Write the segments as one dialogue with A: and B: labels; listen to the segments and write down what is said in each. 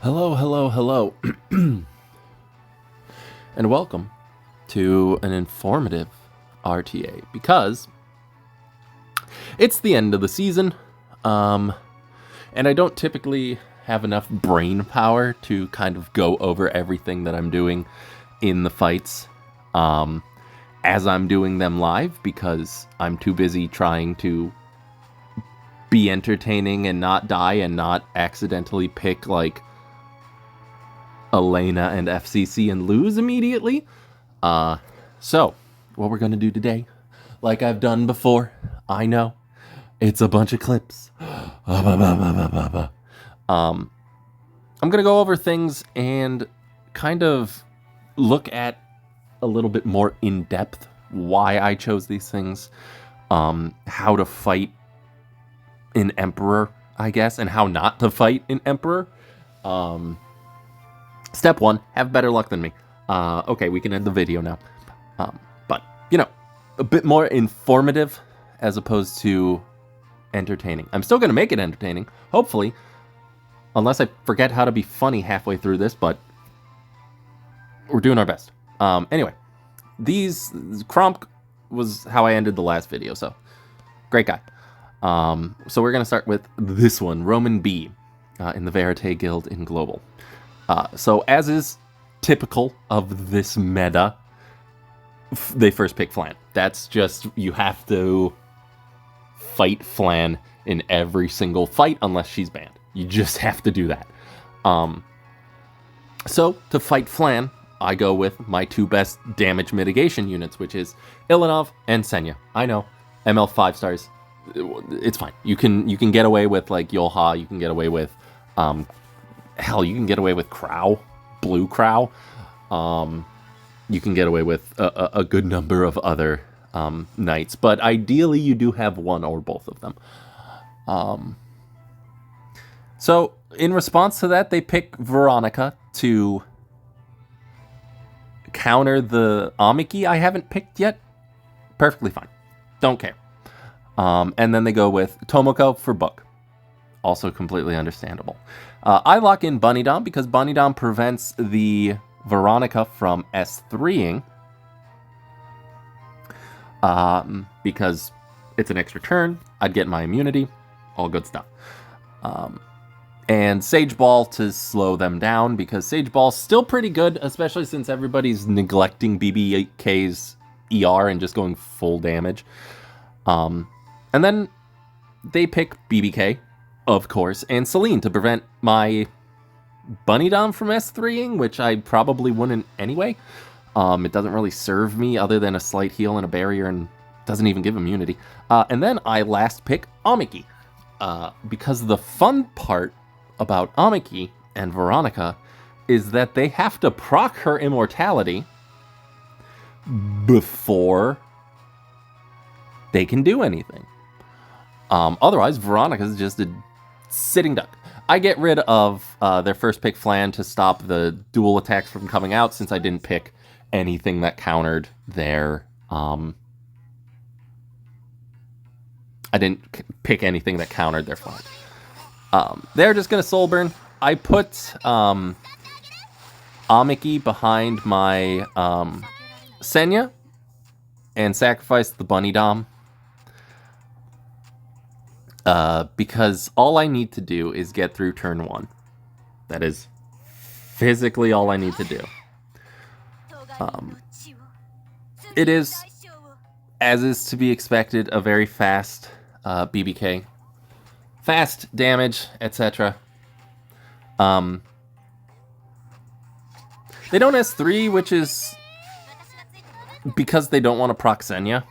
A: Hello, hello, hello. And welcome to an informative RTA because it's the end of the season. And I don't typically have enough brain power to kind of go over everything that I'm doing in the fights as I'm doing them live because I'm too busy trying to be entertaining and not die and not accidentally pick like Elena and FCC and lose immediately. So what we're gonna do today, like I've done before, I know it's a bunch of clips. I'm gonna go over things and kind of look at a little bit more in depth why I chose these things, how to fight in Emperor, I guess, and how not to fight in Emperor. Step 1, have better luck than me. Okay, we can end the video now. But, you know, a bit more informative as opposed to entertaining. I'm still going to make it entertaining, hopefully. Unless I forget how to be funny halfway through this, but we're doing our best. Anyway, Kromp was how I ended the last video, so great guy. So we're going to start with this one, Roman B, in the Verite Guild in Global. So as is typical of this meta, they first pick Flan. That's just, you have to fight Flan in every single fight unless she's banned. You just have to do that. So to fight Flan, I go with my two best damage mitigation units, which is Ilanov and Senya. I know, ML 5 stars. It's fine. You can get away with like Yolha. You can get away with hell, you can get away with Crow, Blue Crow. You can get away with a good number of other knights, but ideally you do have one or both of them. So in response to that, they pick Veronica to counter the Amiki I haven't picked yet. Perfectly fine. Don't care. And then they go with Tomoko for Book. Also completely understandable. I lock in Bunny Dom because Bunny Dom prevents the Veronica from S3ing. Because it's an extra turn. I'd get my immunity. All good stuff. And Sage Ball to slow them down because Sage Ball's still pretty good, especially since everybody's neglecting BBK's ER and just going full damage. And then they pick BBK, of course, and Celine to prevent my Bunny Dom from S3ing, which I probably wouldn't anyway. It doesn't really serve me other than a slight heal and a barrier, and doesn't even give immunity. And then I last pick Amiki, because the fun part about Amiki and Veronica is that they have to proc her immortality before they can do anything. Otherwise, Veronica's just a sitting duck. I get rid of their first pick Flan to stop the dual attacks from coming out since I didn't pick anything that countered their... I didn't pick anything that countered their Flan. They're just going to Soul Burn. I put Amiki behind my Senya and sacrificed the Bunny Dom. Because all I need to do is get through turn 1. That is physically all I need to do. It is, as is to be expected, a very fast BBK. Fast damage, etc. They don't S3, which is because they don't want to proc Senya.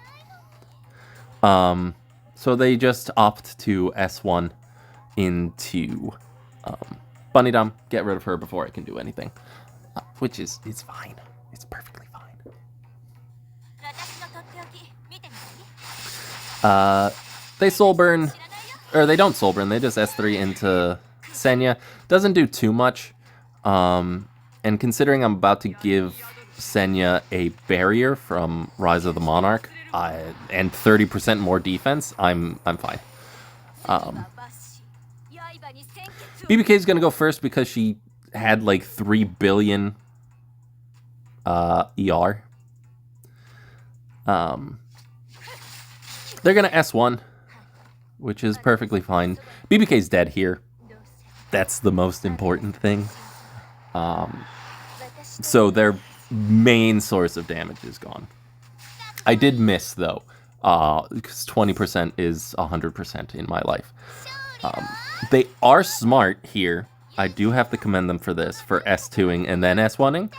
A: So they just opt to S1 into Bunny Dom, get rid of her before I can do anything. Which is fine. It's perfectly fine. They Soul Burn, or they don't Soul Burn, they just S3 into Senya. Doesn't do too much. And considering I'm about to give Senya a barrier from Rise of the Monarch, and 30% more defense, I'm fine. BBK is going to go first because she had like 3 billion ER. They're gonna S1, which is perfectly fine. BBK's dead here. That's the most important thing. So their main source of damage is gone. I did miss, though, because 20% is 100% in my life. They are smart here. I do have to commend them for this, for S2ing and then S1ing,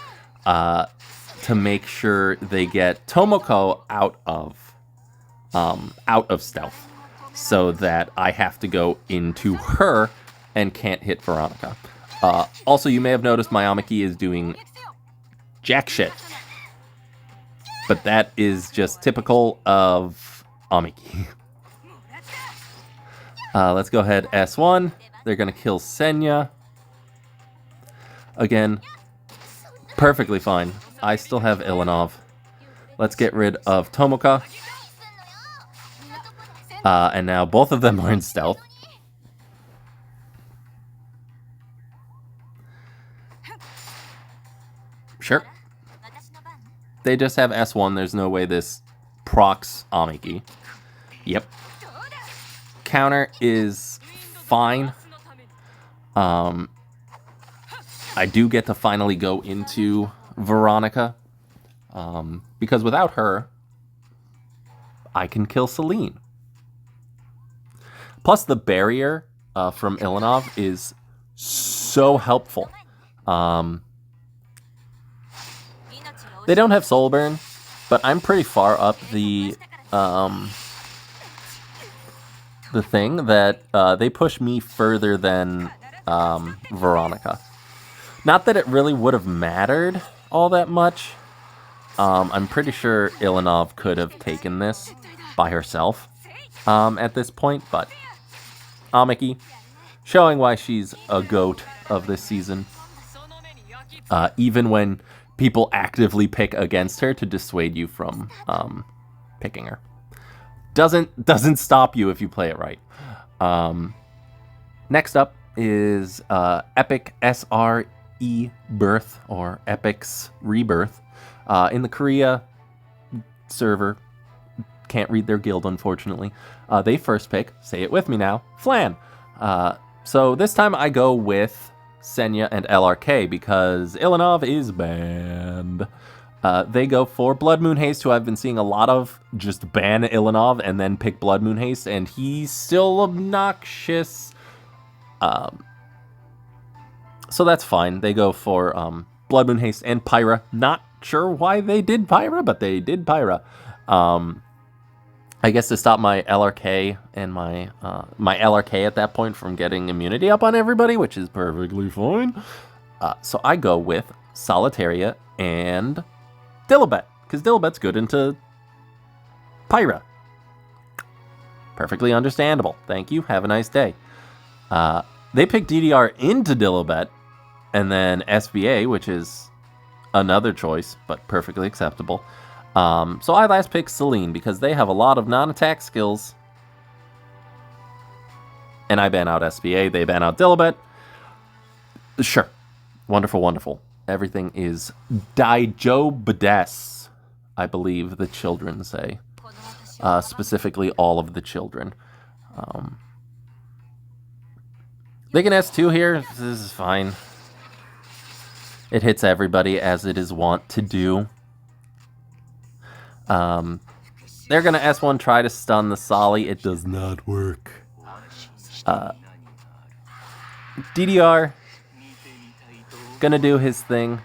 A: to make sure they get Tomoko out of stealth, so that I have to go into her and can't hit Veronica. Also, you may have noticed my Amiki is doing jack shit. But that is just typical of Amiki. Let's go ahead, S1. They're going to kill Senya. Again, perfectly fine. I still have Ilanov. Let's get rid of Tomoka. And now both of them are in stealth. Sure. They just have S1. There's no way this procs Amiki. Yep. Counter is fine. I do get to finally go into Veronica. Because without her, I can kill Celine. Plus, the barrier from Ilanov is so helpful. They don't have Soul Burn, but I'm pretty far up the thing that they push me further than Veronica. Not that it really would have mattered all that much. I'm pretty sure Ilanov could have taken this by herself at this point, but Amiki, showing why she's a GOAT of this season. Even when people actively pick against her to dissuade you from picking her. Doesn't stop you if you play it right. Next up is Epic SRE Birth, or Epic's Rebirth. In the Korea server, can't read their guild, unfortunately. They first pick, say it with me now, Flan. So this time I go with Senya and LRK because Ilanov is banned. They go for Blood Moon Haste, who I've been seeing a lot of just ban Ilanov and then pick Blood Moon Haste, and he's still obnoxious. So that's fine. They go for Blood Moon Haste and Pyra. Not sure why they did Pyra, but they did Pyra. I guess to stop my LRK and my LRK at that point from getting immunity up on everybody, which is perfectly fine. So I go with Solitaria and Dilibet, because Dilibet's good into Pyra. Perfectly understandable. Thank you. Have a nice day. They pick DDR into Dilibet, and then SBA, which is another choice, but perfectly acceptable. So I last picked Celine because they have a lot of non-attack skills. And I ban out SBA, they ban out Dilibet. Sure. Wonderful, wonderful. Everything is Daijobudes, I believe the children say. Specifically all of the children. They can S2 here. This is fine. It hits everybody as it is wont to do. They're going to S1 try to stun the Solly. It does not work. DDR gonna do his thing.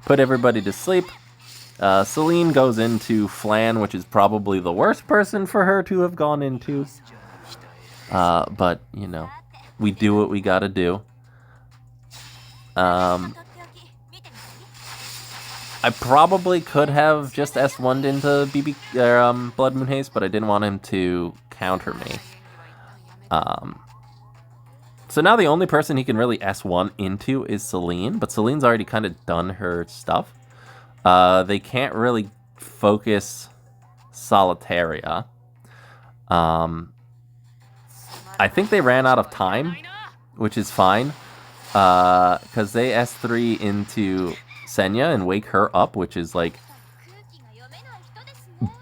A: Put everybody to sleep. Celine goes into Flan, which is probably the worst person for her to have gone into. But, you know, we do what we gotta do. I probably could have just S1'd into Blood Moon Haste, but I didn't want him to counter me. So now the only person he can really S1 into is Celine, but Celine's already kind of done her stuff. They can't really focus Solitaria. I think they ran out of time, which is fine. Because they S3 into Senya and wake her up, which is like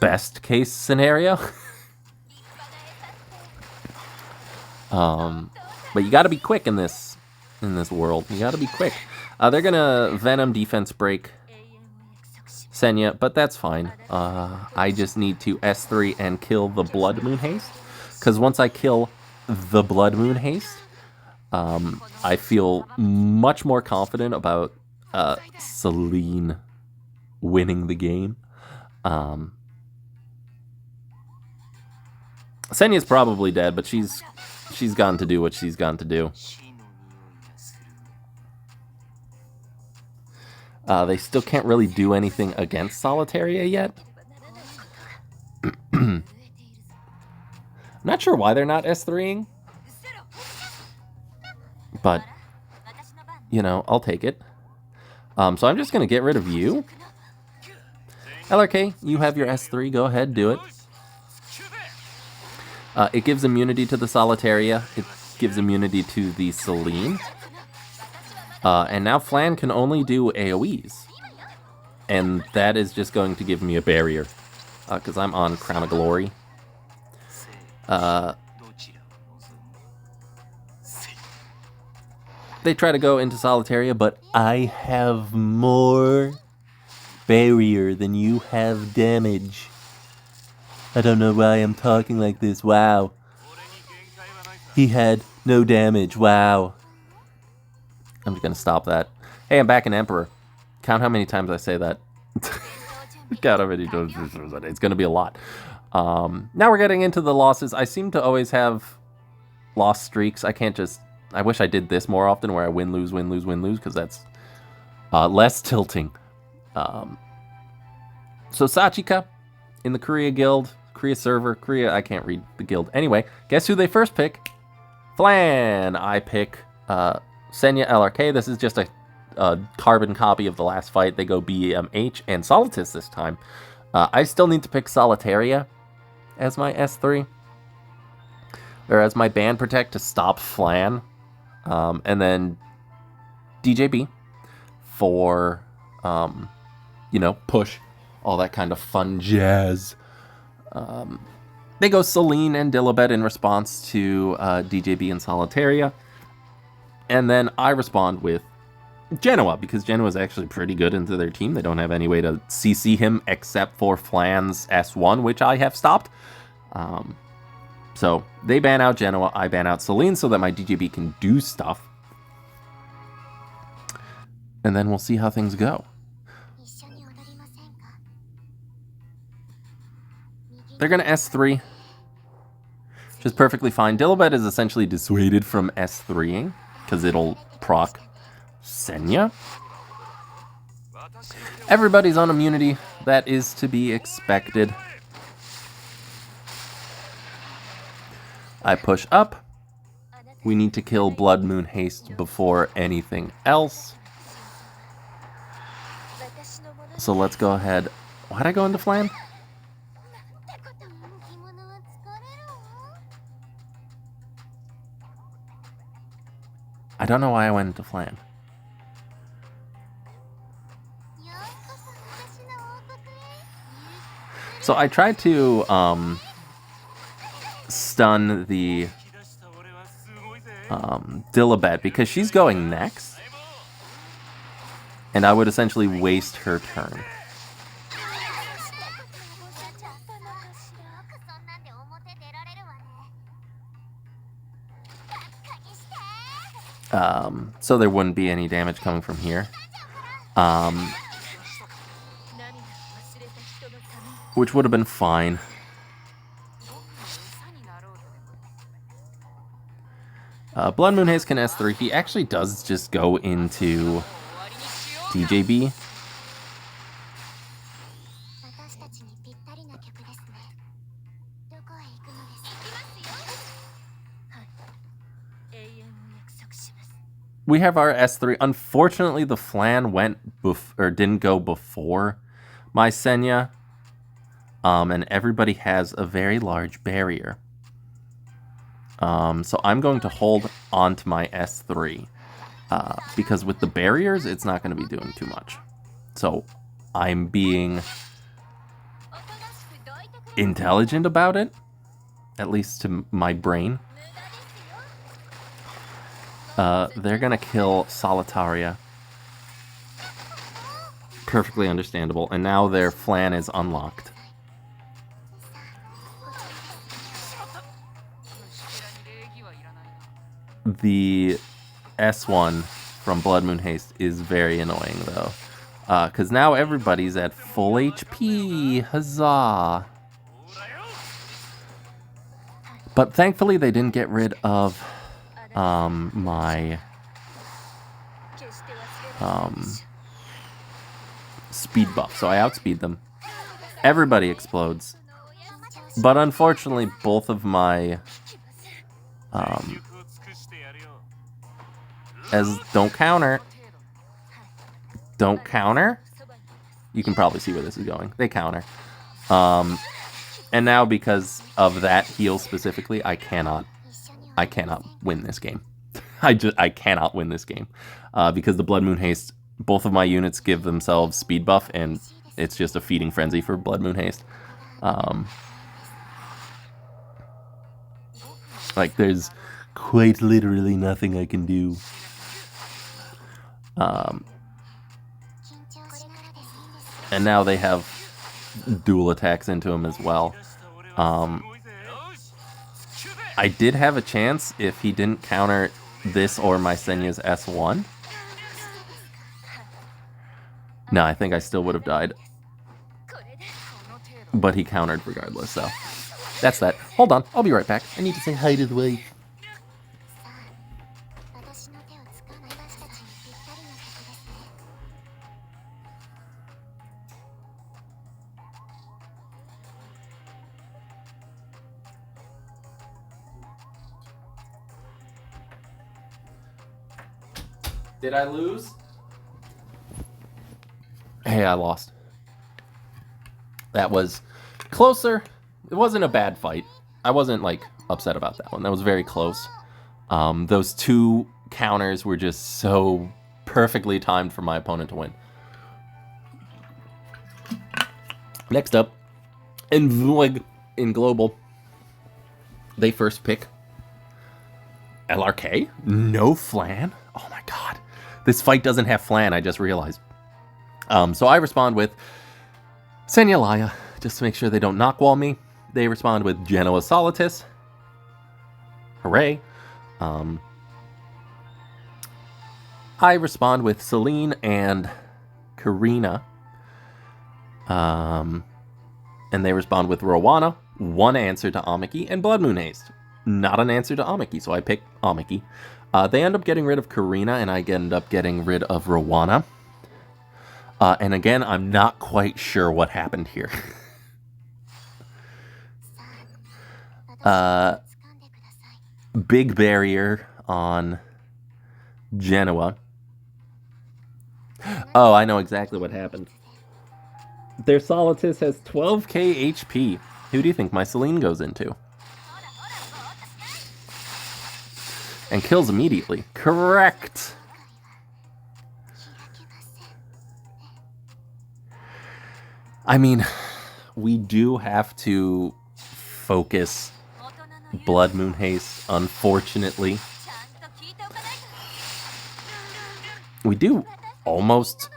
A: best case scenario. But you gotta be quick in this world. You gotta be quick. They're gonna Venom defense break Senya, but that's fine. I just need to S3 and kill the Blood Moon Haste. Because once I kill the Blood Moon Haste, I feel much more confident about Celine winning the game. Senya's probably dead, but she's gone to do what she's gone to do. They still can't really do anything against Solitaria yet. I'm not sure why they're not S3ing. But, you know, I'll take it. So I'm just going to get rid of you. LRK, you have your S3. Go ahead, do it. It gives immunity to the Solitaria. It gives immunity to the Celine. And now Flan can only do AoEs. And that is just going to give me a barrier. Because I'm on Crown of Glory. They try to go into Solitaria, but I have more barrier than you have damage. I don't know why I'm talking like this. Wow. He had no damage. Wow. I'm just going to stop that. Hey, I'm back in Emperor. Count how many times I say that. God, already knows it's going to be a lot. Now we're getting into the losses. I seem to always have lost streaks. I can't just... I wish I did this more often, where I win, lose, win, lose, win, lose, because that's less tilting. So Sachika in the Korea Guild, Korea server, Korea, I can't read the guild. Anyway, guess who they first pick? Flan! I pick Senya LRK. This is just a carbon copy of the last fight. They go BMH and Solitus this time. I still need to pick Solitaria as my S3. Or as my Band Protect to stop Flan. And then DJB for, you know, push. All that kind of fun jazz. They go Celine and Dilibet in response to DJB and Solitaria. And then I respond with Genoa, because Genoa is actually pretty good into their team. They don't have any way to CC him except for Flan's S1, which I have stopped. So they ban out Genoa, I ban out Celine so that my DJB can do stuff. And then we'll see how things go. They're going to S3, which is perfectly fine. Dilibet is essentially dissuaded from S3ing, because it'll proc Senya. Everybody's on immunity. That is to be expected. I push up. We need to kill Blood Moon Haste before anything else. So let's go ahead. Why'd I go into Flan? I don't know why I went into Flan. So I tried to stun the Dilibet because she's going next. And I would essentially waste her turn. So there wouldn't be any damage coming from here. Which would have been fine. Blood Moon Haze can S3. He actually does just go into DJB. We have our S3. Unfortunately, the Flan went didn't go before my Senya. And everybody has a very large barrier. So I'm going to hold on to my S3. because with the barriers, it's not going to be doing too much. So I'm being intelligent about it, at least to my brain. They're going to kill Solitaria. Perfectly understandable. And now their flan is unlocked. The S1 from Blood Moon Haste is very annoying, though. Because now everybody's at full HP. Huzzah! But thankfully they didn't get rid of my speed buff. So I outspeed them. Everybody explodes. But unfortunately, both of my... as don't counter. Don't counter? You can probably see where this is going. They counter. And now because of that heal specifically, I cannot win this game. I cannot win this game. Because the Blood Moon Haste, both of my units give themselves speed buff, and it's just a feeding frenzy for Blood Moon Haste. Like, there's quite literally nothing I can do. And now they have dual attacks into him as well. I did have a chance if he didn't counter this or my Senya's S1. No, I think I still would have died. But he countered regardless, so that's that. Hold on, I'll be right back. I need to say hi to the wife. Did I lose? Hey, I lost. That was closer. It wasn't a bad fight. I wasn't, like, upset about that one. That was very close. Those two counters were just so perfectly timed for my opponent to win. Next up, in Global, they first pick LRK? No flan? Oh my god. This fight doesn't have flan, I just realized. So I respond with Senya Laya, just to make sure they don't knock wall me. They respond with Genoa Solitus. Hooray. I respond with Celine and Karina. And they respond with Rowana, one answer to Amiki, and Blood Moon Haste. Not an answer to Amiki, so I pick Amiki. They end up getting rid of Karina, and I end up getting rid of Rowana. And again, I'm not quite sure what happened here. Big barrier on Genoa. Oh, I know exactly what happened. Their Solitus has 12k HP. Who do you think my Celine goes into? And kills immediately. Correct! I mean, we do have to focus Blood Moon Haste, unfortunately. We do almost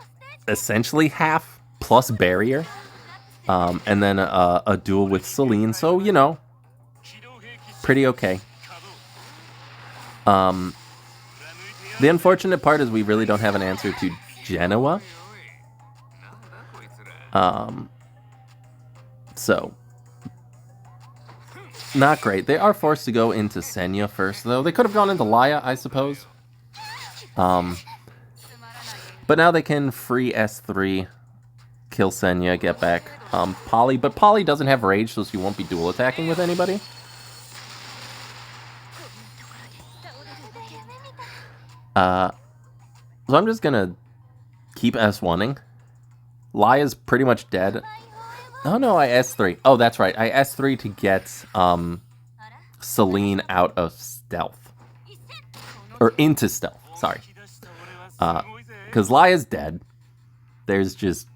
A: essentially half plus barrier. And then a duel with Celine, so, you know, pretty okay. The unfortunate part is we really don't have an answer to Genoa. So, not great. They are forced to go into Senya first, though. They could have gone into Laya, I suppose. But now they can free S3, kill Senya, get back Polly. But Polly doesn't have rage, so she won't be dual attacking with anybody. So I'm just gonna keep S1ing. Laya's pretty much dead. Oh no, I S3. Oh, that's right. I S3 to get Celine out of stealth. Or into stealth, sorry. Because Laya's dead. There's just...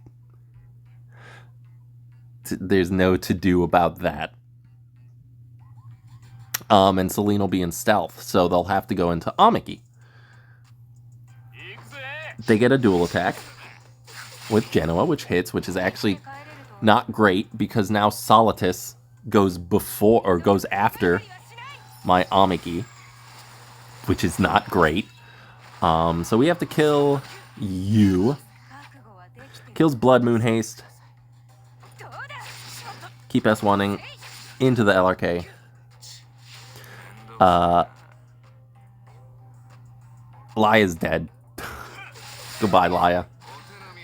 A: there's no to-do about that. And Celine will be in stealth, so they'll have to go into Amiki. They get a dual attack with Genoa, which hits, which is actually not great, because now Solitus goes before, or goes after my Amiki, which is not great. So we have to kill you. Kills Blood Moon Haste. Keep S1ing into the LRK. Laya's dead. Goodbye, Laya.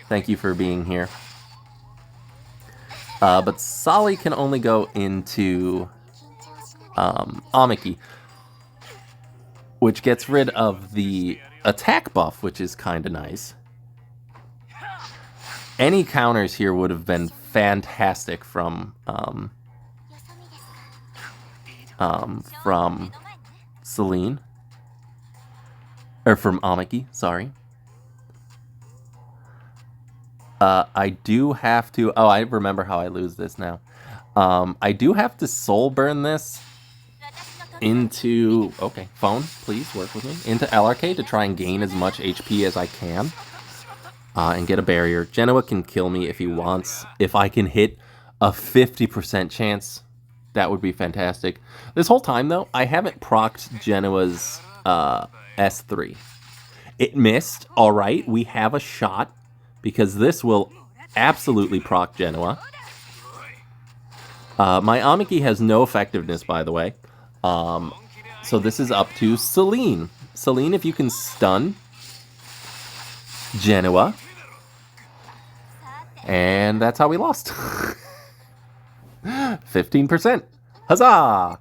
A: Thank you for being here. But Sali can only go into Amiki, which gets rid of the attack buff, which is kind of nice. Any counters here would have been fantastic from Celine. Or from Amiki, sorry. I do have to... oh, I remember how I lose this now. I do have to soul burn this into... okay, phone, please work with me. Into LRK to try and gain as much HP as I can. And get a barrier. Genoa can kill me if he wants. If I can hit a 50% chance, that would be fantastic. This whole time, though, I haven't procced Genoa's S3. It missed. All right, we have a shot, because this will absolutely proc Genoa. My Amiki has no effectiveness, by the way. So this is up to Celine. Celine, if you can stun Genoa. And that's how we lost. 15%. Huzzah!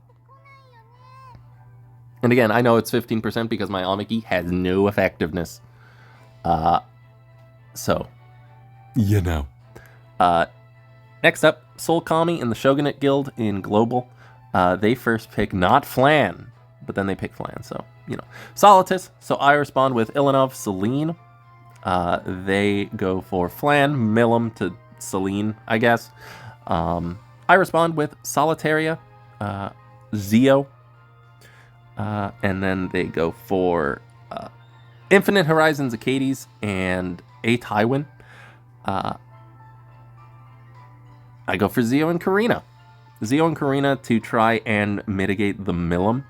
A: And again, I know it's 15% because my Amiki has no effectiveness. So, you know. Next up, Soul Kami in the Shogunate Guild in Global. They first pick not Flan, but then they pick Flan, so, you know. Solitus, so I respond with Ilanov, Celine. They go for Flan, Millum to Celine, I guess. I respond with Solitaria, Zio, and then they go for Infinite Horizons, Acades, and a Tywin. I go for Zio and Karina. Zio and Karina to try and mitigate the Millum,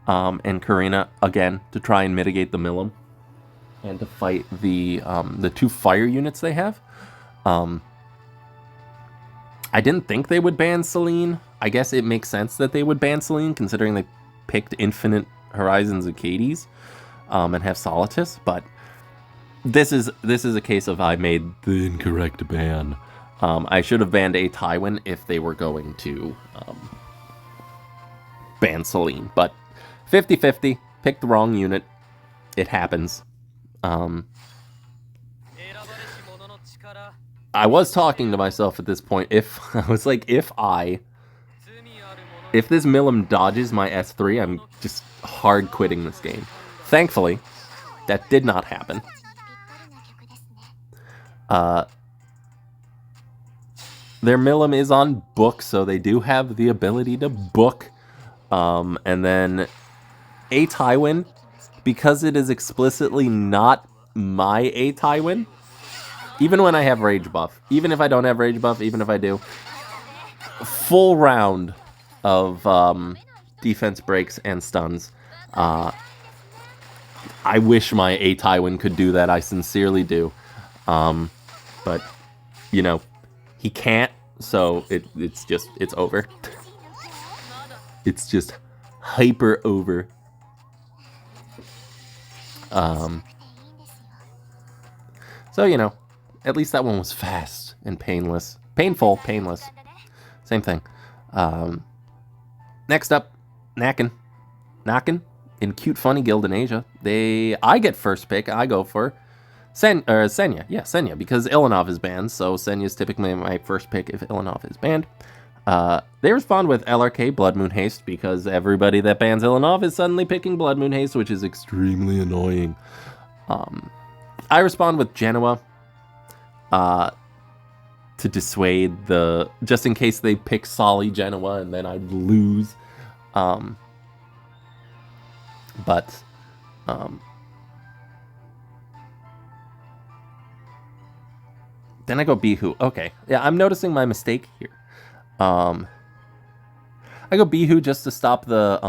A: and Karina, again, to try and mitigate the Millum. And to fight the two fire units they have. I didn't think they would ban Celine. I guess it makes sense that they would ban Celine, considering they picked Infinite Horizons Acades and have Solitus. But this is a case of I made the incorrect ban. I should have banned a Tywin if they were going to ban Celine. But 50-50, picked the wrong unit. It happens. I was talking to myself at this point. If this Millum dodges my S3, I'm just hard quitting this game. Thankfully, that did not happen. Their Millum is on book, so they do have the ability to book. And then a Tywin, because it is explicitly not my a Tywin, even when I have rage buff, even if I don't have rage buff, even if I do, full round of defense breaks and stuns. I wish my a Tywin could do that. I sincerely do. But, you know, he can't, so it's over. It's just hyper over. So, you know, at least that one was fast and painless. Painful, painless. Same thing. Next up, Knockin in Cute Funny Guild in Asia. I get first pick. I go for Senya. Yeah, Senya, because Ilanov is banned, so Senya's typically my first pick if Ilanov is banned. They respond with LRK, Blood Moon Haste, because everybody that bans Ilanov is suddenly picking Blood Moon Haste, which is extremely annoying. I respond with Genoa to dissuade the... Just in case they pick Solly Genoa and then I'd lose. Then I go Bihu. Okay. Yeah, I'm noticing my mistake here. I go Bihu just to stop the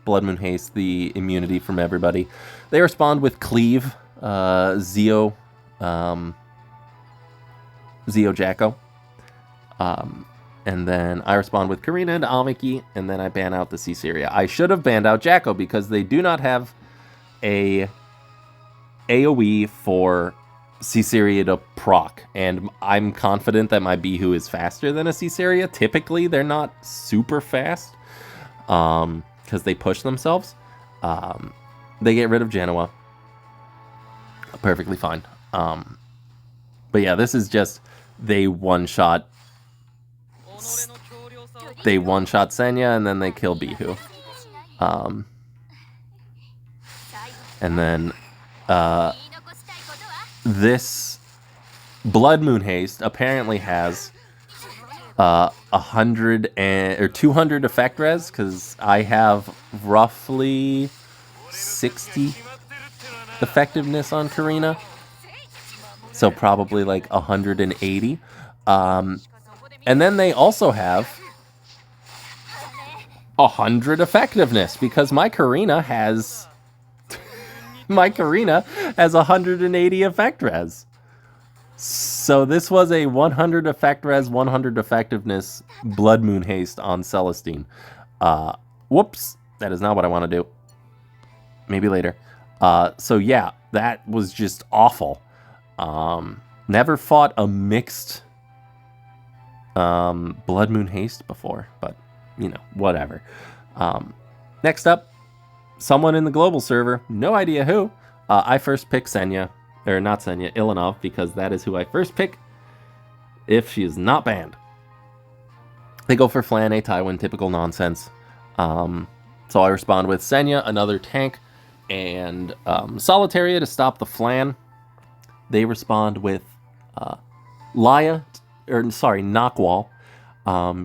A: Blood Moon Haste, the immunity from everybody. They respond with Cleave, Zeo Jacko. And then I respond with Karina and Amiki, and then I ban out the Caesarea. I should have banned out Jacko because they do not have a AoE for Caesarea to proc, and I'm confident that my Bihu is faster than a Caesarea. Typically, they're not super fast because they push themselves. They get rid of Genoa. Perfectly fine. But yeah, this is just they one-shot Senya, and then they kill Bihu. And then this Blood Moon Haste apparently has 100 or 200 effect res, because I have roughly 60 effectiveness on Karina, so probably like 180. And then they also have 100 effectiveness, because my Karina has 180 effect res. So this was a 100 effect res, 100 effectiveness Blood Moon Haste on Celestine. Whoops, that is not what I want to do. Maybe later. So yeah, that was just awful. Never fought a mixed Blood Moon Haste before, but you know, whatever. Next up, someone in the global server, no idea who. I first pick Senya, or not Senya, Ilanov, because that is who I first pick if she is not banned. They go for Flan, a Tywin, typical nonsense. So I respond with Senya, another tank, and Solitaria to stop the Flan. They respond with Knockwall,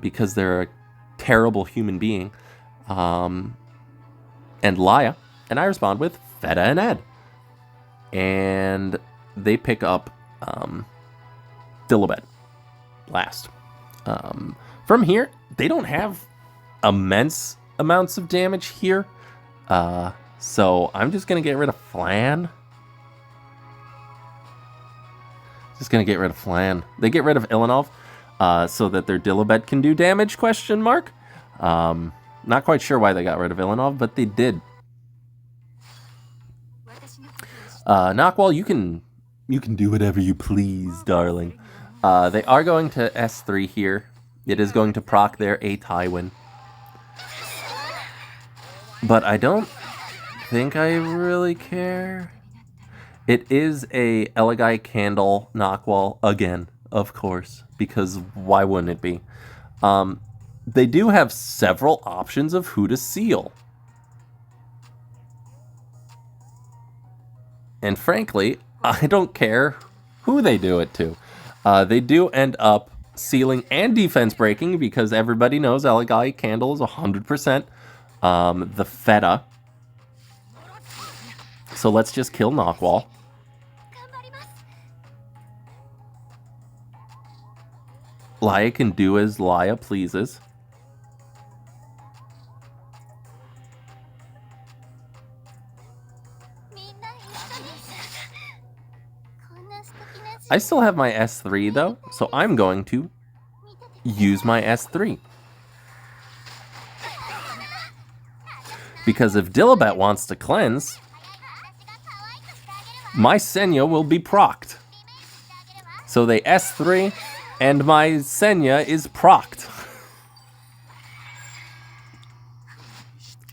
A: because they're a terrible human being. And Laya, and I respond with Feta and Ed. And they pick up Dilibet last. From here, they don't have immense amounts of damage here. So I'm just going to get rid of Flan. Just going to get rid of Flan. They get rid of Ilanov so that their Dilibet can do damage, question mark. Not quite sure why they got rid of Ilanov, but they did. Knockwall, you can do whatever you please, darling. They are going to S3 here. It is going to proc their A Tywin. But I don't think I really care. It is a Elegai Candle Knockwall again, of course, because why wouldn't it be? They do have several options of who to seal. And frankly, I don't care who they do it to. They do end up sealing and defense breaking, because everybody knows Elegai Candle is 100% the Feta. So let's just kill Knockwall. Laya can do as Laya pleases. I still have my S3 though, so I'm going to use my S3. Because if Dilibet wants to cleanse, my Senya will be procced. So they S3, and my Senya is procced.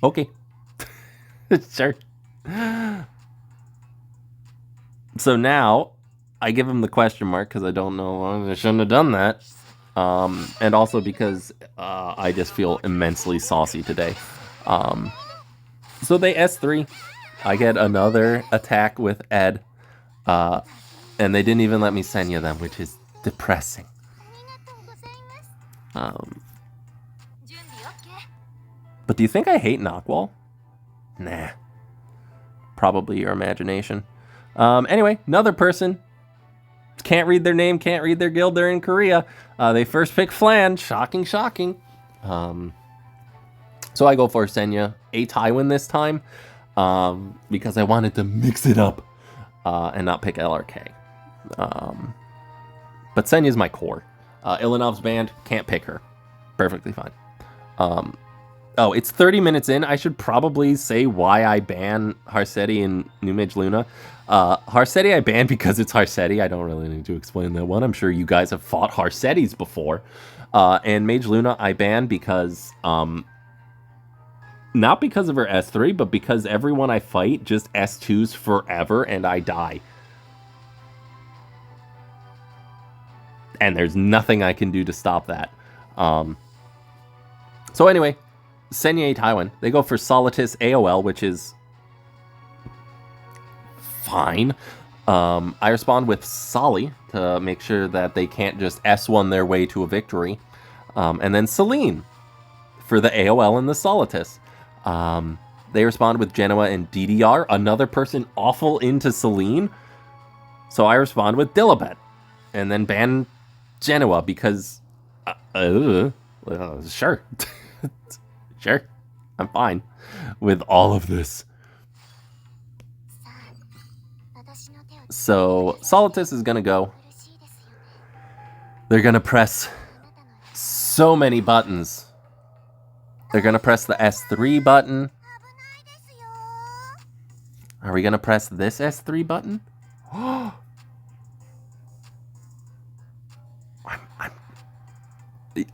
A: Okay. Sure. So now, I give him the question mark because I don't know. I shouldn't have done that. And also because I just feel immensely saucy today. So they S3. I get another attack with Ed. And they didn't even let me Senya them, which is depressing. But do you think I hate Knockwall? Nah. Probably your imagination. Anyway, another person. Can't read their name, can't read their guild. They're in Korea. They first pick Flan. Shocking, shocking. So I go for Senya. A Tywin this time. Because I wanted to mix it up. And not pick LRK. But Senya's my core. Ilanov's banned. Can't pick her. Perfectly fine. Oh, it's 30 minutes in. I should probably say why I ban Harsetti and New Mage Luna. Harsetti I banned because it's Harsetti. I don't really need to explain that one. I'm sure you guys have fought Harsettis before. And Mage Luna I banned because... not because of her S3, but because everyone I fight just S2s forever and I die. And there's nothing I can do to stop that. So anyway, Senya Tywin. They go for Solitus AOL, which is fine. I respond with Solly to make sure that they can't just S1 their way to a victory. And then Celine for the AOL and the Solitus. They respond with Genoa and DDR, another person awful into Celine. So I respond with Dilibet. And then ban Genoa because... sure. Sure. I'm fine with all of this. So Solitus is going to go. They're going to press so many buttons. They're going to press the S3 button. Are we going to press this S3 button?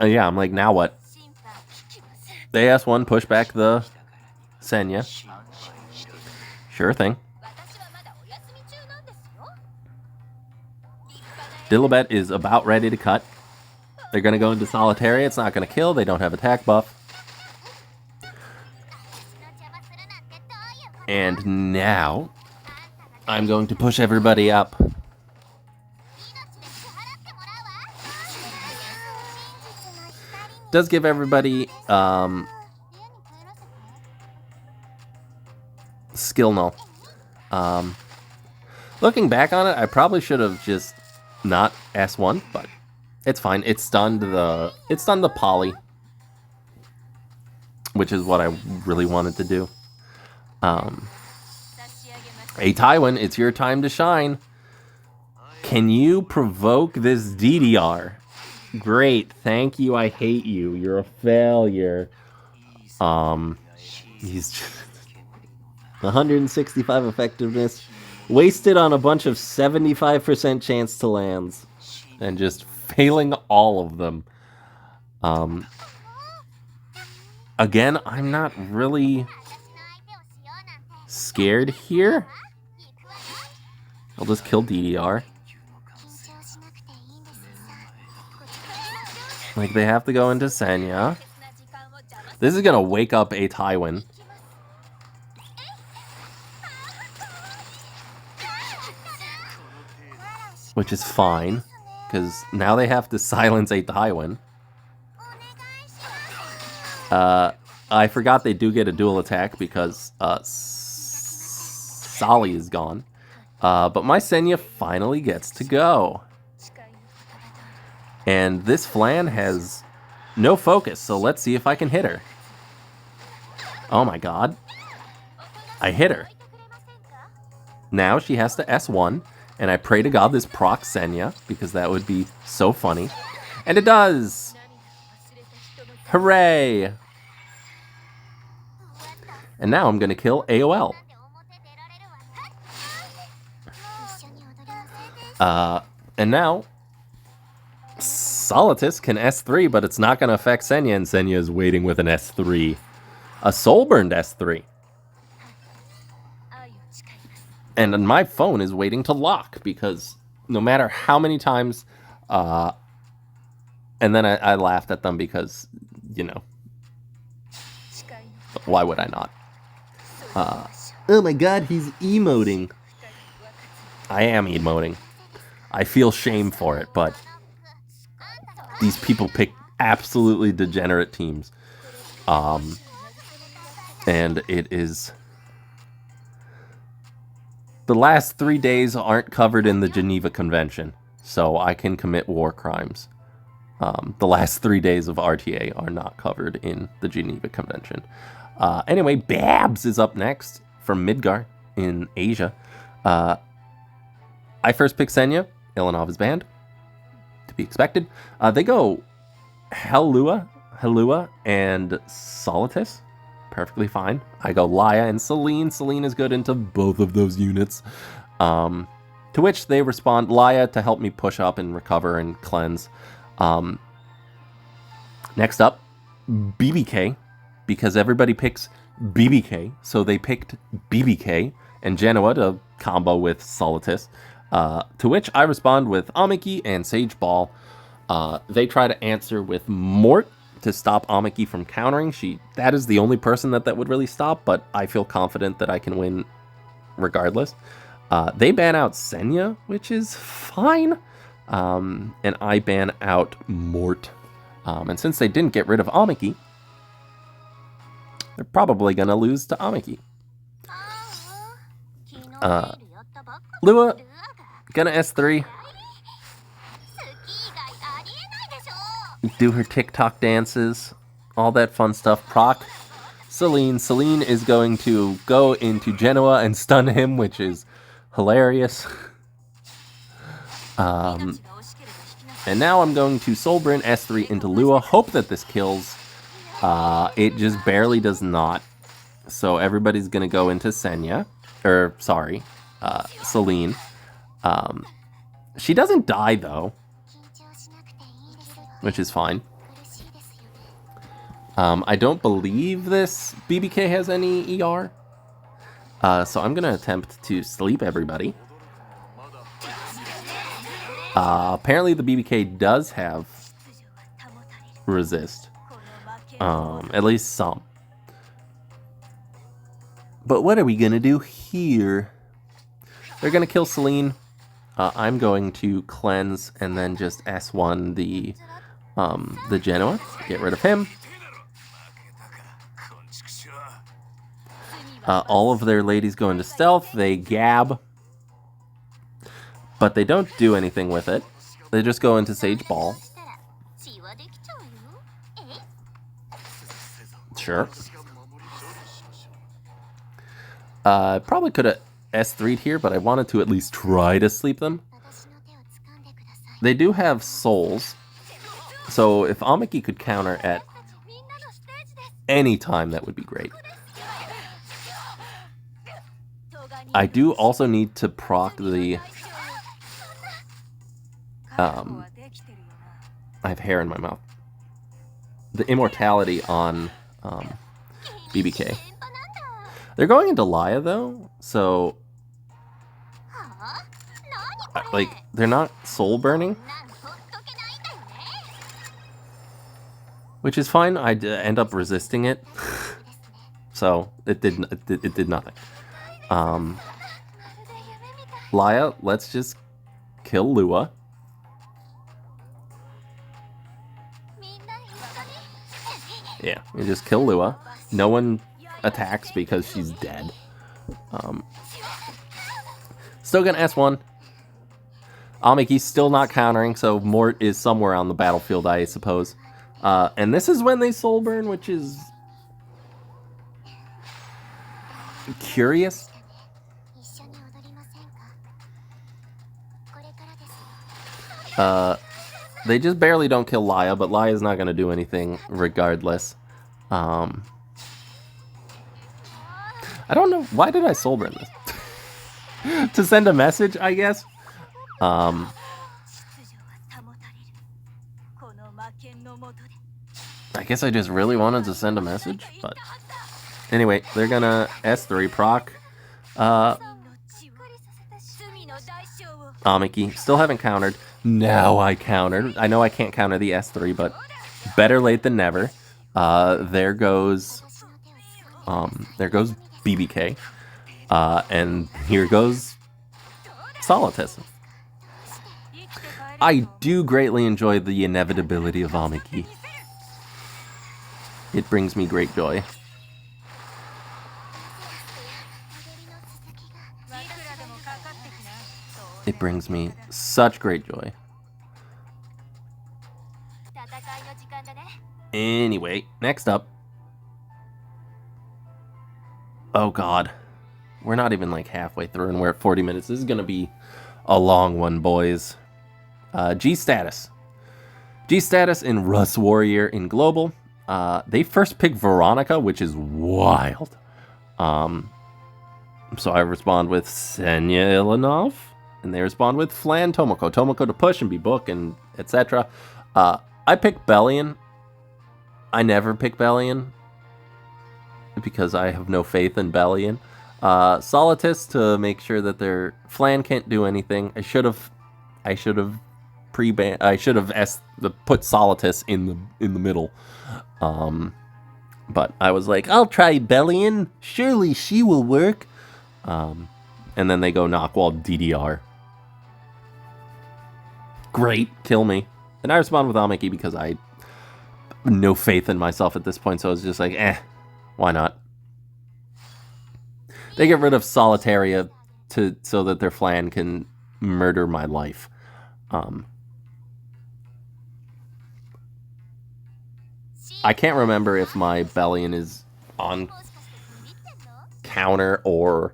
A: Yeah, I'm like, now what? They S1, push back the Senya. Sure thing. Dilibet is about ready to cut. They're going to go into Solitary. It's not going to kill. They don't have attack buff. And now, I'm going to push everybody up. Does give everybody skill null. Looking back on it, I probably should have just not S1, but it's fine. It stunned the poly, which is what I really wanted to do. Hey Tywin, it's your time to shine. Can you provoke this DDR? Great, thank you. I hate you. You're a failure. He's just 165 effectiveness, wasted on a bunch of 75% chance to lands, and just failing all of them. Again, I'm not really scared here. I'll just kill DDR. Like, they have to go into Senya. This is gonna wake up a Tywin. Which is fine, because now they have to silence a Tywin. I forgot they do get a dual attack because Solly is gone. But my Senya finally gets to go. And this Flan has no focus, so let's see if I can hit her. Oh my god. I hit her. Now she has to S1, and I pray to God this procs Senya, because that would be so funny. And it does! Hooray! And now I'm going to kill AOL. And now, Solitus can S3, but it's not going to affect Senya, and Senya is waiting with an S3. A Soulburned S3. And my phone is waiting to lock, because no matter how many times... and then I laughed at them because, you know, why would I not? Oh my god, he's emoting. I am emoting. I feel shame for it, but these people pick absolutely degenerate teams. And it is... The last 3 days aren't covered in the Geneva Convention, so I can commit war crimes. The last 3 days of RTA are not covered in the Geneva Convention. Anyway, Babs is up next from Midgard in Asia. I first pick Senya, Ilanova's band, to be expected. They go Helua, and Solitus. Perfectly fine. I go Laya and Celine. Celine is good into both of those units. To which they respond Laya to help me push up and recover and cleanse. Next up, BBK, because everybody picks BBK, so they picked BBK and Genoa to combo with Solitus. To which I respond with Amiki and Sage Ball. They try to answer with Mort to stop Amiki from countering. That is the only person that would really stop, but I feel confident that I can win regardless. They ban out Senya, which is fine. And I ban out Mort. And since they didn't get rid of Amiki, they're probably going to lose to Amiki. Lua, gonna S3. Do her TikTok dances, all that fun stuff. Proc Celine. Celine is going to go into Genoa and stun him, which is hilarious. And now I'm going to Soulburn S3 into Lua. Hope that this kills. It just barely does not. So everybody's going to go into Senya. Or, sorry, Celine. She doesn't die, though. Which is fine. I don't believe this BBK has any ER. So I'm going to attempt to sleep everybody. Apparently the BBK does have resist. At least some. But what are we going to do here? They're going to kill Celine. I'm going to cleanse and then just S1 the Genoa. Get rid of him. All of their ladies go into stealth. They gab. But they don't do anything with it. They just go into Sage Ball. Sure. Probably could have S3'd here, but I wanted to at least try to sleep them. They do have souls. So if Amiki could counter at any time, that would be great. I do also need to proc the... I have hair in my mouth. The immortality on BBK. They're going into Laya, though, so... like, they're not soul burning. Which is fine. I end up resisting it. So, it did nothing. Laya, let's just kill Lua. Yeah, we just kill Lua. No one attacks because she's dead. Still gonna S1. Amiki's still not countering, so Mort is somewhere on the battlefield, I suppose. And this is when they soul burn, which is curious. They just barely don't kill Laya, but Laya's not going to do anything regardless. I don't know. Why did I soul burn this? To send a message, I guess. I guess I just really wanted to send a message, but... Anyway, they're gonna S3 proc. Amiki. Still haven't countered. Now I countered. I know I can't counter the S3, but better late than never. There goes BBK. And here goes Solitus. I do greatly enjoy the inevitability of Amiki. It brings me great joy. It brings me such great joy. Anyway, next up. Oh god. We're not even like halfway through and we're at 40 minutes. This is going to be a long one, boys. G-Status. G-Status in Russ Warrior in Global. They first pick Veronica, which is wild. So I respond with Senya Ilanov. And they respond with Flan Tomoko. Tomoko to push and be book and etc. I pick Bellion. I never pick Bellion. Because I have no faith in Bellion. Solitus to make sure that their Flan can't do anything. I should have put Solitus in the middle. But I was like, I'll try Bellion. Surely she will work. And then they go Knockwall DDR. Great, kill me. And I respond with Amiki because I have no faith in myself at this point, so I was just like, why not? They get rid of Solitaria so that their Flan can murder my life. I can't remember if my Bellion is on counter or...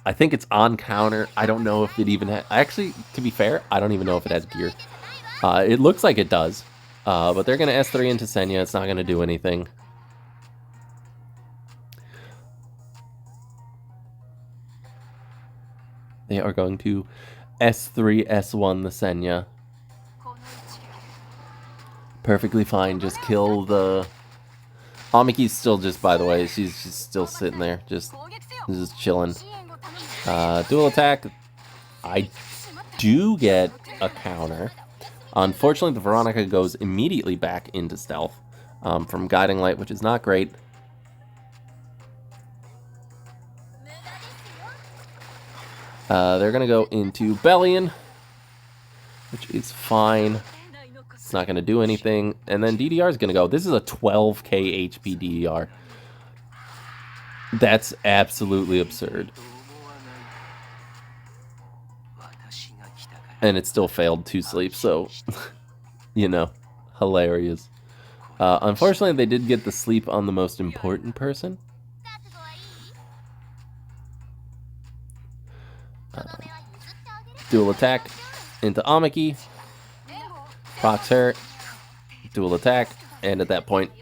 A: I think it's on counter. I don't know if it even has... Actually, to be fair, I don't even know if it has gear. It looks like it does. But they're going to S3 into Senya. It's not going to do anything. They are going to S3, S1 the Senya. Perfectly fine. Just kill the... Amiki's still just, by the way, she's just still sitting there. Just chilling. Dual attack. I do get a counter. Unfortunately, the Veronica goes immediately back into stealth from Guiding Light, which is not great. They're going to go into Bellion, which is fine. It's not going to do anything. And then DDR is going to go. This is a 12k HP DDR. That's absolutely absurd. And it still failed 2 sleep, so, you know, hilarious. Unfortunately, they did get the sleep on the most important person. Dual attack into Amiki. Procs her. Dual attack. And at that point,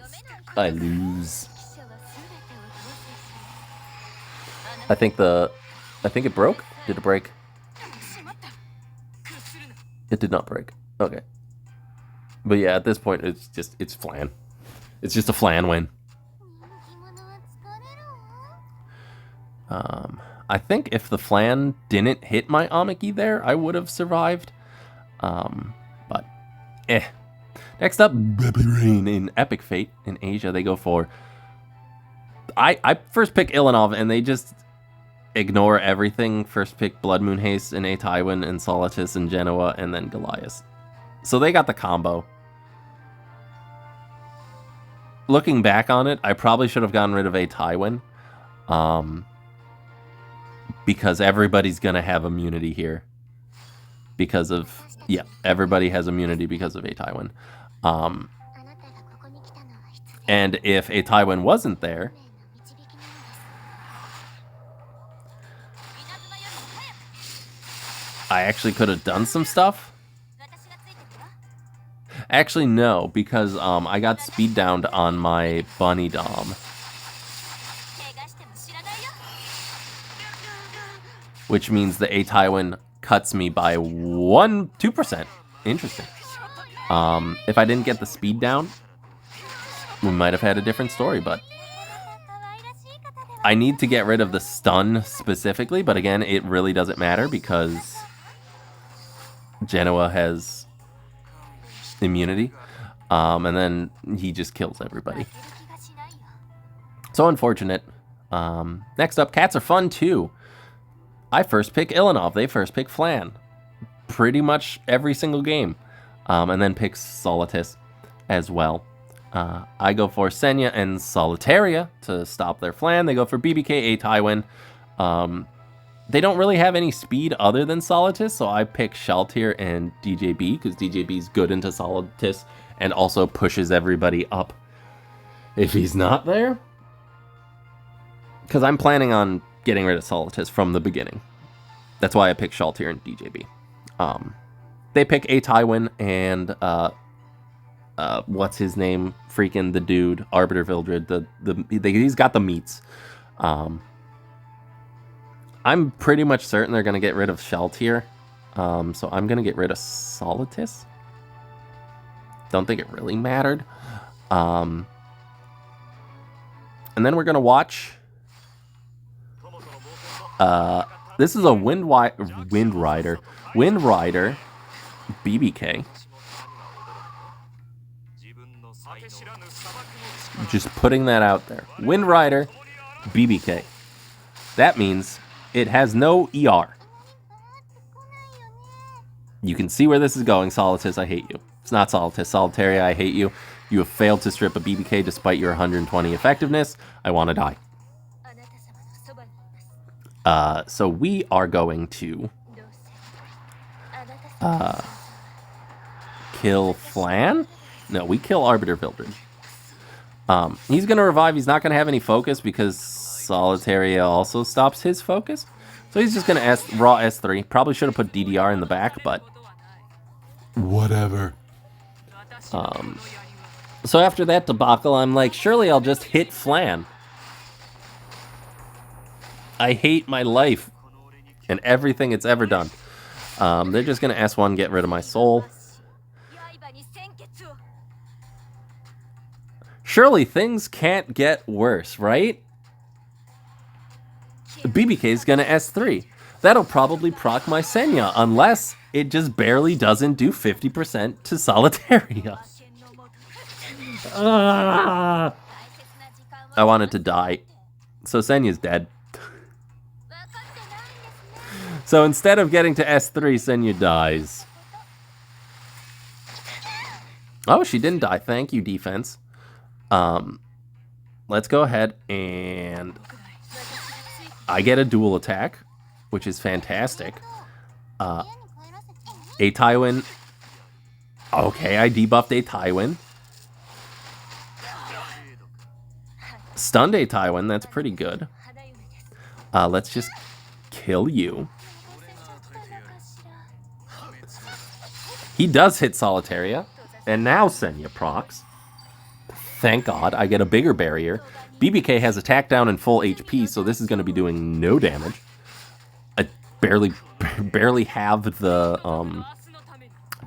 A: I lose. I think it broke? Did it break? It did not break. Okay. But yeah, at this point, it's Flan. It's just a Flan win. I think if the Flan didn't hit my Amiki there, I would have survived. But, Next up, Bey Rain in Epic Fate in Asia. They go for... I first pick Ilanov, and they just ignore everything. First pick Blood Moon Haste and A Tywin and Solitus and Genoa, and then Goliath. So they got the combo. Looking back on it, I probably should have gotten rid of A Tywin. Because everybody's going to have immunity here. Because of... Yeah, everybody has immunity because of A Tywin. And if A Tywin wasn't there... I actually could have done some stuff. Actually, no, because I got speed downed on my Bunny Dom. Which means the A Tywin cuts me by 2%. Interesting. If I didn't get the speed down, we might have had a different story, but... I need to get rid of the stun specifically, but again, it really doesn't matter because... Genoa has immunity, and then he just kills everybody. So unfortunate. Next up, cats are fun too. I first pick Ilanov. They first pick Flan. Pretty much every single game. And then pick Solitis as well. I go for Senya and Solitaria to stop their Flan. They go for BBK, A Tywin. They don't really have any speed other than Solitis, so I pick Shaltir and DJB, because DJB's good into Solitis and also pushes everybody up if he's not there. Because I'm planning on getting rid of Solitis from the beginning. That's why I pick Shaltir and DJB. They pick A Tywin and what's his name? Freaking the dude, Arbiter Vildred. He's got the meats. I'm pretty much certain they're gonna get rid of Shaltir. So I'm gonna get rid of Solitis. Don't think it really mattered. And then we're gonna watch. This is a Wind Rider BBK. Just putting that out there. Wind Rider BBK. That means it has no ER. You can see where this is going. Solitis, I hate you. It's not Solitis. Solitaria, I hate you. You have failed to strip a BBK despite your 120 effectiveness. I want to die. So we are going to kill Flan? No, we kill Arbiter Vildred. He's going to revive. He's not going to have any focus because Solitaria also stops his focus. So he's just going to raw S3. Probably should have put DDR in the back, but whatever. So after that debacle, I'm like, surely I'll just hit Flan. I hate my life and everything it's ever done. They're just going to S1, get rid of my soul. Surely things can't get worse, right? BBK is going to S3. That'll probably proc my Senya, unless it just barely doesn't do 50% to Solitaria. I wanted to die. So Senya's dead. So instead of getting to S3, Senya dies. Oh, she didn't die. Thank you, defense. Let's go ahead and I get a dual attack, which is fantastic. A Tywin. Okay, I debuffed A Tywin. Stunned A Tywin, that's pretty good. Let's just kill you. He does hit Solitaria, and now Senya procs. Thank God, I get a bigger barrier. BBK has attack down and full HP, so this is going to be doing no damage. I barely have the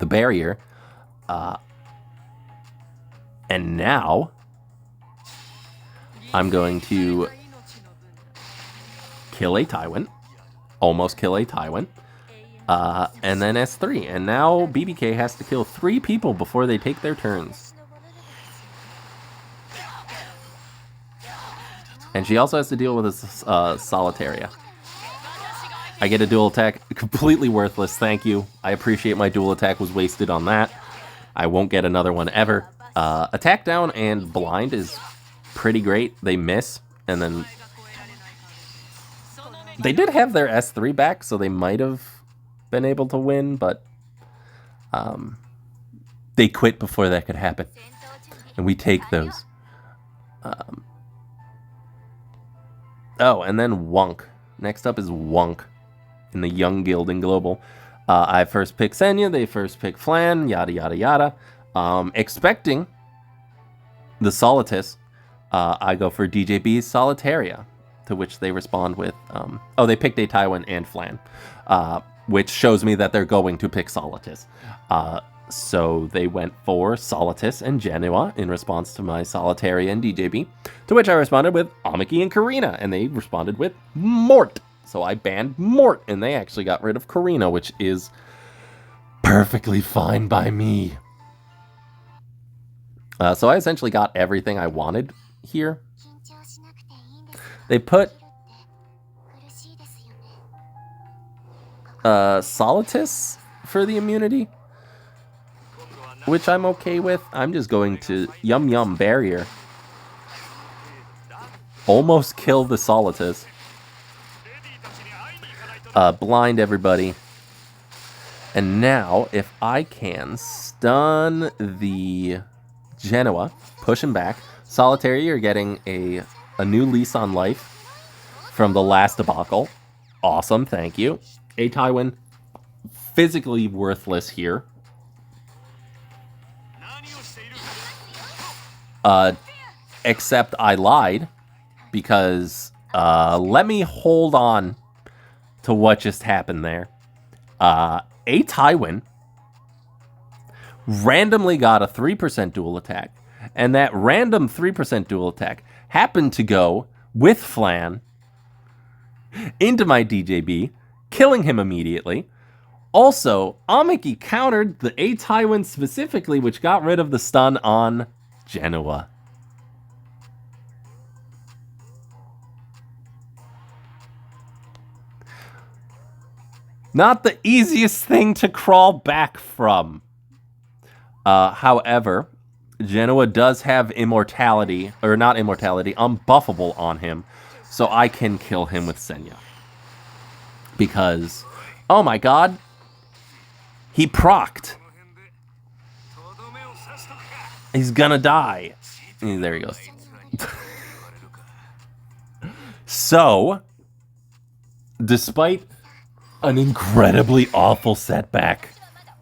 A: barrier. And now I'm going to kill A Tywin. Almost kill A Tywin. And then S3. And now BBK has to kill 3 people before they take their turns. And she also has to deal with a Solitaria. I get a dual attack. Completely worthless, thank you. I appreciate my dual attack was wasted on that. I won't get another one ever. Attack down and blind is pretty great. They miss, and then they did have their S3 back, so they might have been able to win, but they quit before that could happen. And we take those. Oh, and then Wonk. Next up is Wonk in the Young Guild in Global. I first pick Senya, they first pick Flan, yada yada yada. Expecting the Solitis, I go for DJB's Solitaria, to which they respond with, oh, they picked A Tywin and Flan, which shows me that they're going to pick Solitis. So they went for Solitis and Genoa in response to my Solitaria and DJB, to which I responded with Amiki and Karina, and they responded with Mort. So I banned Mort, and they actually got rid of Karina, which is perfectly fine by me. So I essentially got everything I wanted here. They put Solitus for the immunity, which I'm okay with. I'm just going to Yum Barrier. Almost kill the Solitus. Blind everybody. And now, if I can stun the Genoa, push him back. Solitary, you're getting a new lease on life from the last debacle. Awesome, thank you. A Tywin, physically worthless here. Except I lied, because let me hold on to what just happened there. A Tywin randomly got a 3% dual attack, and that random 3% dual attack happened to go with Flan into my DJB, killing him immediately. Also, Amiki countered the A Tywin specifically, which got rid of the stun on Genoa. Not the easiest thing to crawl back from. However, Genoa does have immortality, or not immortality, unbuffable on him, so I can kill him with Senya. Because, oh my god, he procced. He's gonna die. There he goes. So, despite an incredibly awful setback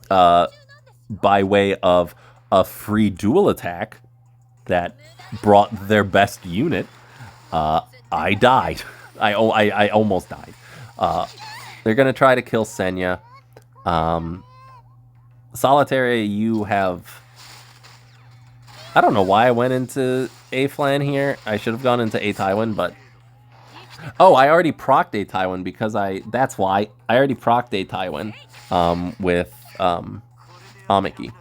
A: by way of a free dual attack that brought their best unit, I died. I almost died. They're going to try to kill Senya. Solitary, you have... I don't know why I went into A-Flan here. I should have gone into A Tywin, but... Oh, I already procced A Tywin because that's why. I already procced A Tywin with Amiki.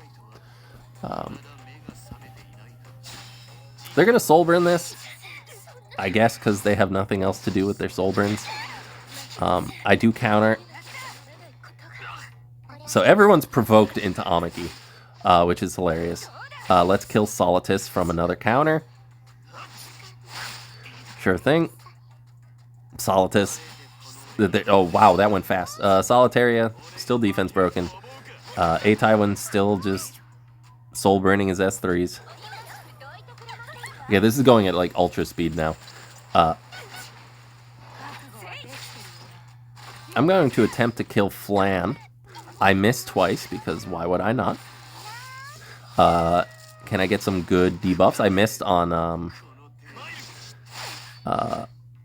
A: They're going to soul burn this, I guess, because they have nothing else to do with their soul burns. I do counter. So everyone's provoked into Amiki, which is hilarious. Let's kill Solitus from another counter. Sure thing. Solitus. Oh, wow, that went fast. Solitaria, still defense broken. A Tywin still just soul burning his S3s. Yeah, this is going at like ultra speed now. I'm going to attempt to kill Flan. I missed twice because why would I not? Can I get some good debuffs? I missed on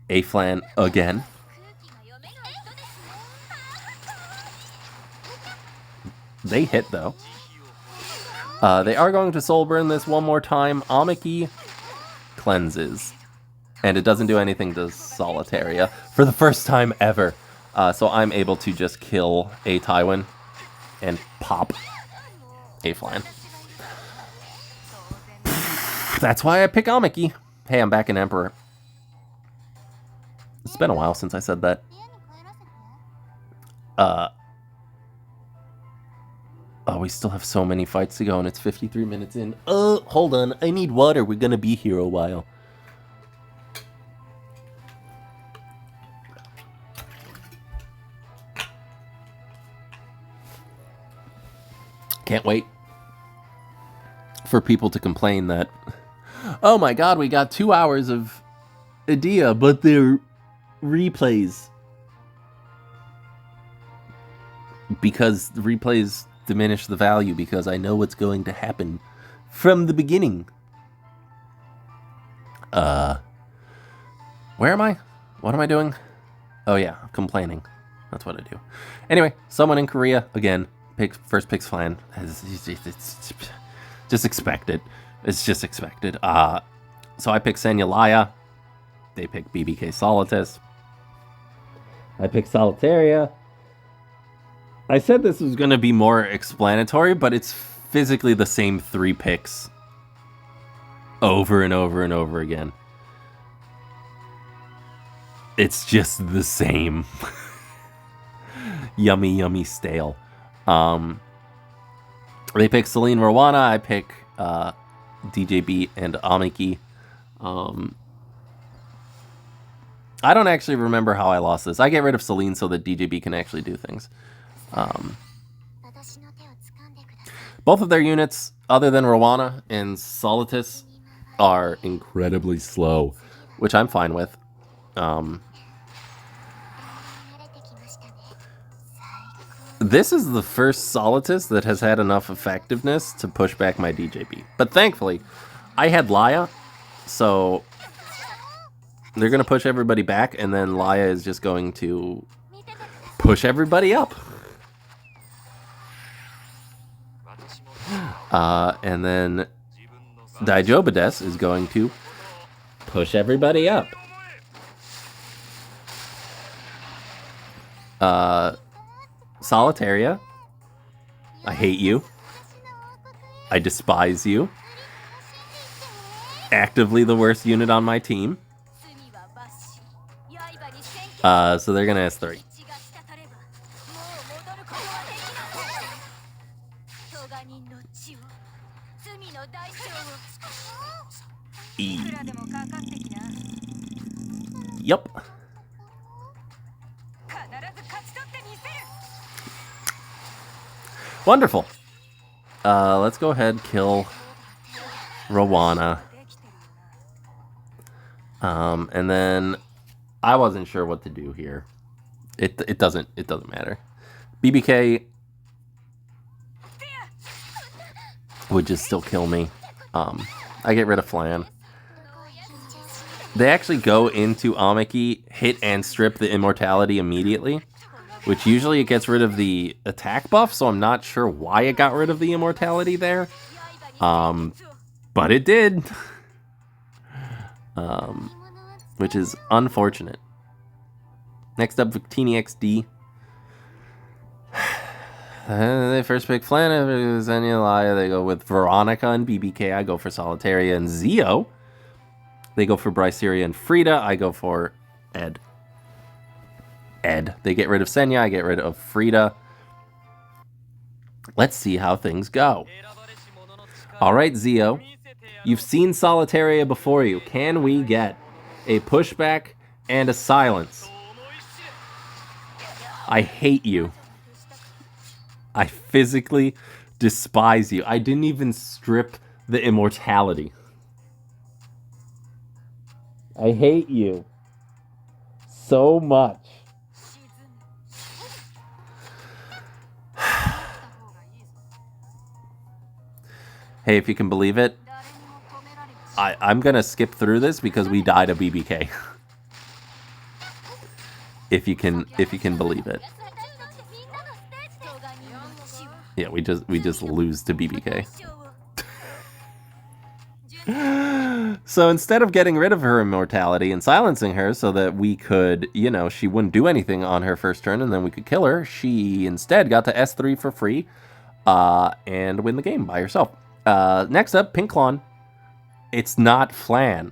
A: A-Flan again. They hit, though. They are going to soul burn this one more time. Amiki cleanses. And it doesn't do anything to Solitaria for the first time ever. So I'm able to just kill A Tywin and pop A-Flan. That's why I pick Amiki. Hey, I'm back in Emperor. It's been a while since I said that. Oh, we still have so many fights to go, and it's 53 minutes in. Hold on. I need water. We're gonna be here a while. Can't wait for people to complain that, oh my god, we got 2 hours of Idea, but they're replays. Because the replays diminish the value, because I know what's going to happen from the beginning. Where am I? What am I doing? Oh yeah, complaining. That's what I do. Anyway, someone in Korea, again, first picks Flan. It's just expected. It's just expected. So I pick Senya Laya. They pick BBK Solitus. I pick Solitaria. I said this was going to be more explanatory, but it's physically the same 3 picks over and over and over again. It's just the same. Yummy, yummy stale. They pick Celine Rowana. I pick DJB and Amiki. I don't actually remember how I lost this. I get rid of Celine so that DJB can actually do things. Both of their units, other than Rowana and Solitus, are incredibly slow, which I'm fine with. This is the first Solitus that has had enough effectiveness to push back my DJB. But thankfully, I had Laya, so they're going to push everybody back, and then Laya is just going to push everybody up. And then Daijobides is going to push everybody up. Solitaria, I hate you. I despise you. Actively the worst unit on my team. So they're gonna S3. Yup. Wonderful. Let's go ahead, kill Rowana. And then I wasn't sure what to do here. It doesn't matter. BBK would just still kill me. I get rid of Flan. They actually go into Amiki, hit and strip the immortality immediately, which usually it gets rid of the attack buff, so I'm not sure why it got rid of the immortality there. But it did. Which is unfortunate. Next up, Vitini XD. They first pick Flan, Xenia, Laya. They go with Veronica and BBK. I go for Solitaria and Zio. They go for Bryceria and Frida. I go for Ed. They get rid of Senya. I get rid of Frida. Let's see how things go. All right, Zio. You've seen Solitaria before you. Can we get a pushback and a silence? I hate you. I physically despise you. I didn't even strip the immortality. I hate you so much. Hey, if you can believe it, I'm gonna skip through this because we died a BBK. if you can believe it. Yeah, we just lose to BBK. So instead of getting rid of her immortality and silencing her so that we could, she wouldn't do anything on her first turn and then we could kill her, she instead got to S3 for free and win the game by herself. Next up, Pinklon. It's not Flan.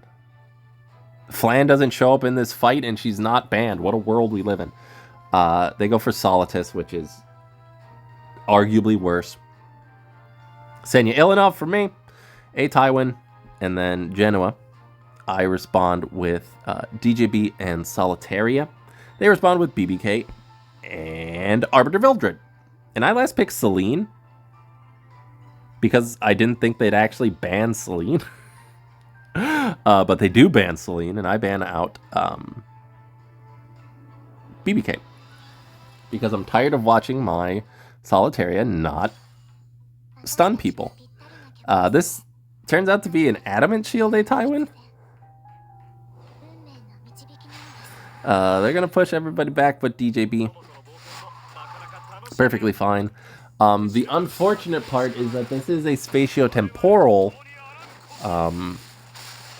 A: Flan doesn't show up in this fight and she's not banned. What a world we live in. They go for Solitus, which is arguably worse. Senya Ilanov for me. A Tywin. And then Genoa. I respond with DJB and Solitaria. They respond with BBK and Arbiter Vildred. And I last picked Celine because I didn't think they'd actually ban Celine. But they do ban Celine, and I ban out BBK. Because I'm tired of watching my Solitaria not stun people. This turns out to be an Adamant Shield, A Tywin. They're going to push everybody back but DJB. Perfectly fine. The unfortunate part is that this is a spatiotemporal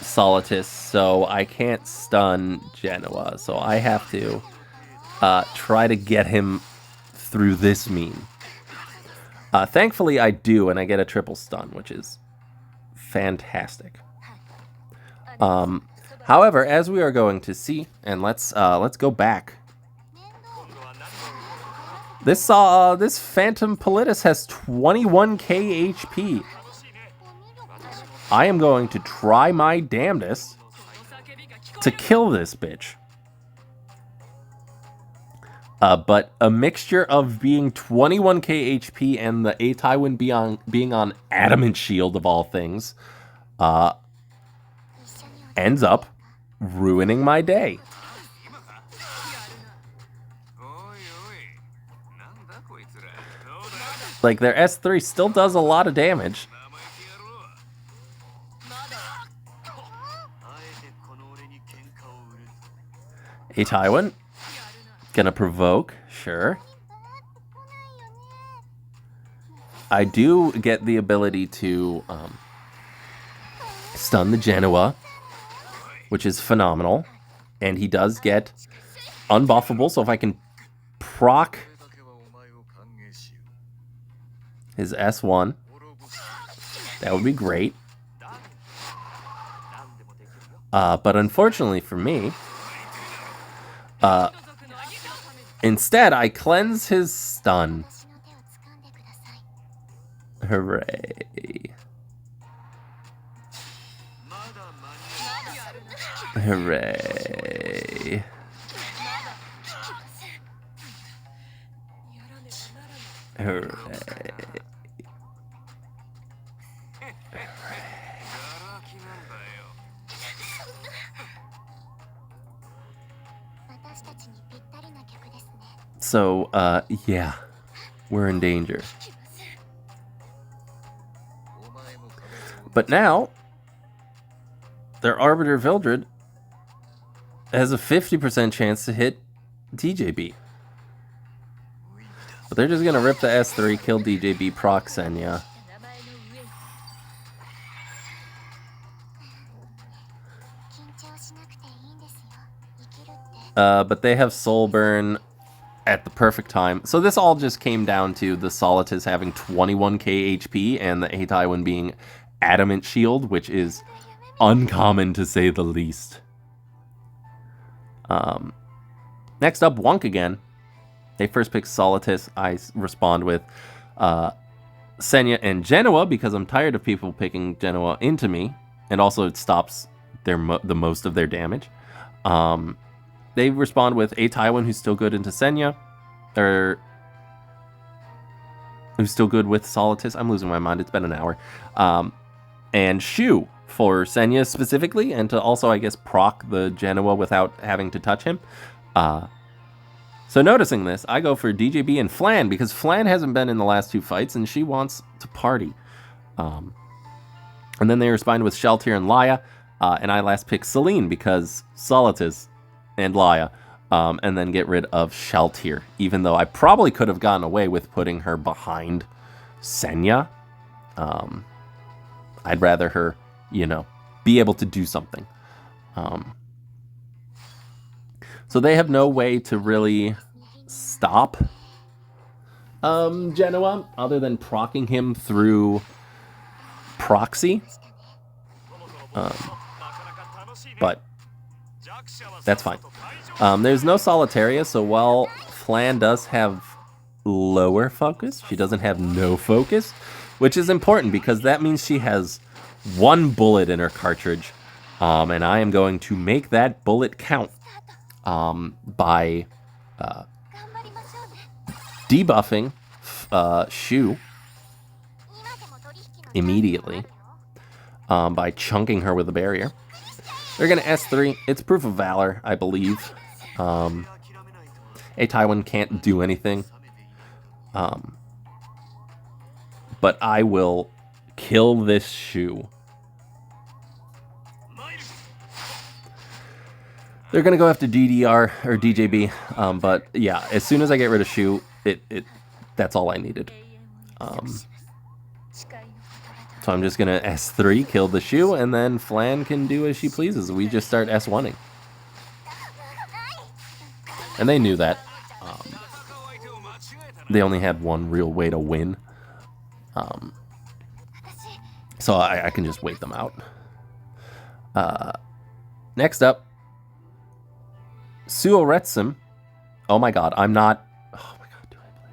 A: Solitus, so I can't stun Genoa. So I have to try to get him through this meme. Thankfully I do, and I get a triple stun, which is fantastic. However, as we are going to see, and let's go back This Phantom Politis has 21k HP. I am going to try my damnedest to kill this bitch. But a mixture of being 21k HP and the A Tywin being on Adamant Shield of all things ends up ruining my day. Like, their S3 still does a lot of damage. A Tywin. Gonna provoke, sure. I do get the ability to stun the Genoa, which is phenomenal. And he does get unbuffable, so if I can proc his S1, that would be great. But unfortunately for me, instead I cleanse his stun. Hooray. Hooray. Hooray. So, yeah, we're in danger. But now, their Arbiter Vildred has a 50% chance to hit DJB. But they're just going to rip the S3, kill DJB, proc Senya. But they have Soul Burn at the perfect time. So this all just came down to the Solitus having 21k HP and the A Tywin being Adamant Shield, which is uncommon to say the least. Next up, Wonk again. They first pick Solitus. I respond with Senya and Genoa because I'm tired of people picking Genoa into me, and also it stops the most of their damage. They respond with A Tywin, who's still good into Senya, or who's still good with Solitus. I'm losing my mind. It's been an hour. And Shu for Senya specifically, and to also, I guess, proc the Genoa without having to touch him. So noticing this, I go for DJB and Flan, because Flan hasn't been in the last two fights, and she wants to party. And then they respond with Sheltier and Laya, and I last pick Celine, because Solitus and Laya, and then get rid of Sheltier, even though I probably could have gotten away with putting her behind Senya. I'd rather her, you know, be able to do something. So they have no way to really stop Genoa, other than procking him through proxy. But that's fine. There's no Solitaria, so while Flan does have lower focus, she doesn't have no focus, which is important because that means she has one bullet in her cartridge, and I am going to make that bullet count by debuffing Shu immediately by chunking her with a barrier. They're going to S3. It's Proof of Valor, I believe. A Tywin can't do anything. But I will kill this Shu. They're going to go after DDR or DJB. But yeah, as soon as I get rid of Shu, that's all I needed. So I'm just going to S3, kill the Shu, and then Flan can do as she pleases. We just start S1ing. And they knew that. They only had one real way to win. So I can just wait them out. Next up, Suoretsum. Oh my god, I'm not... Oh my god, do I play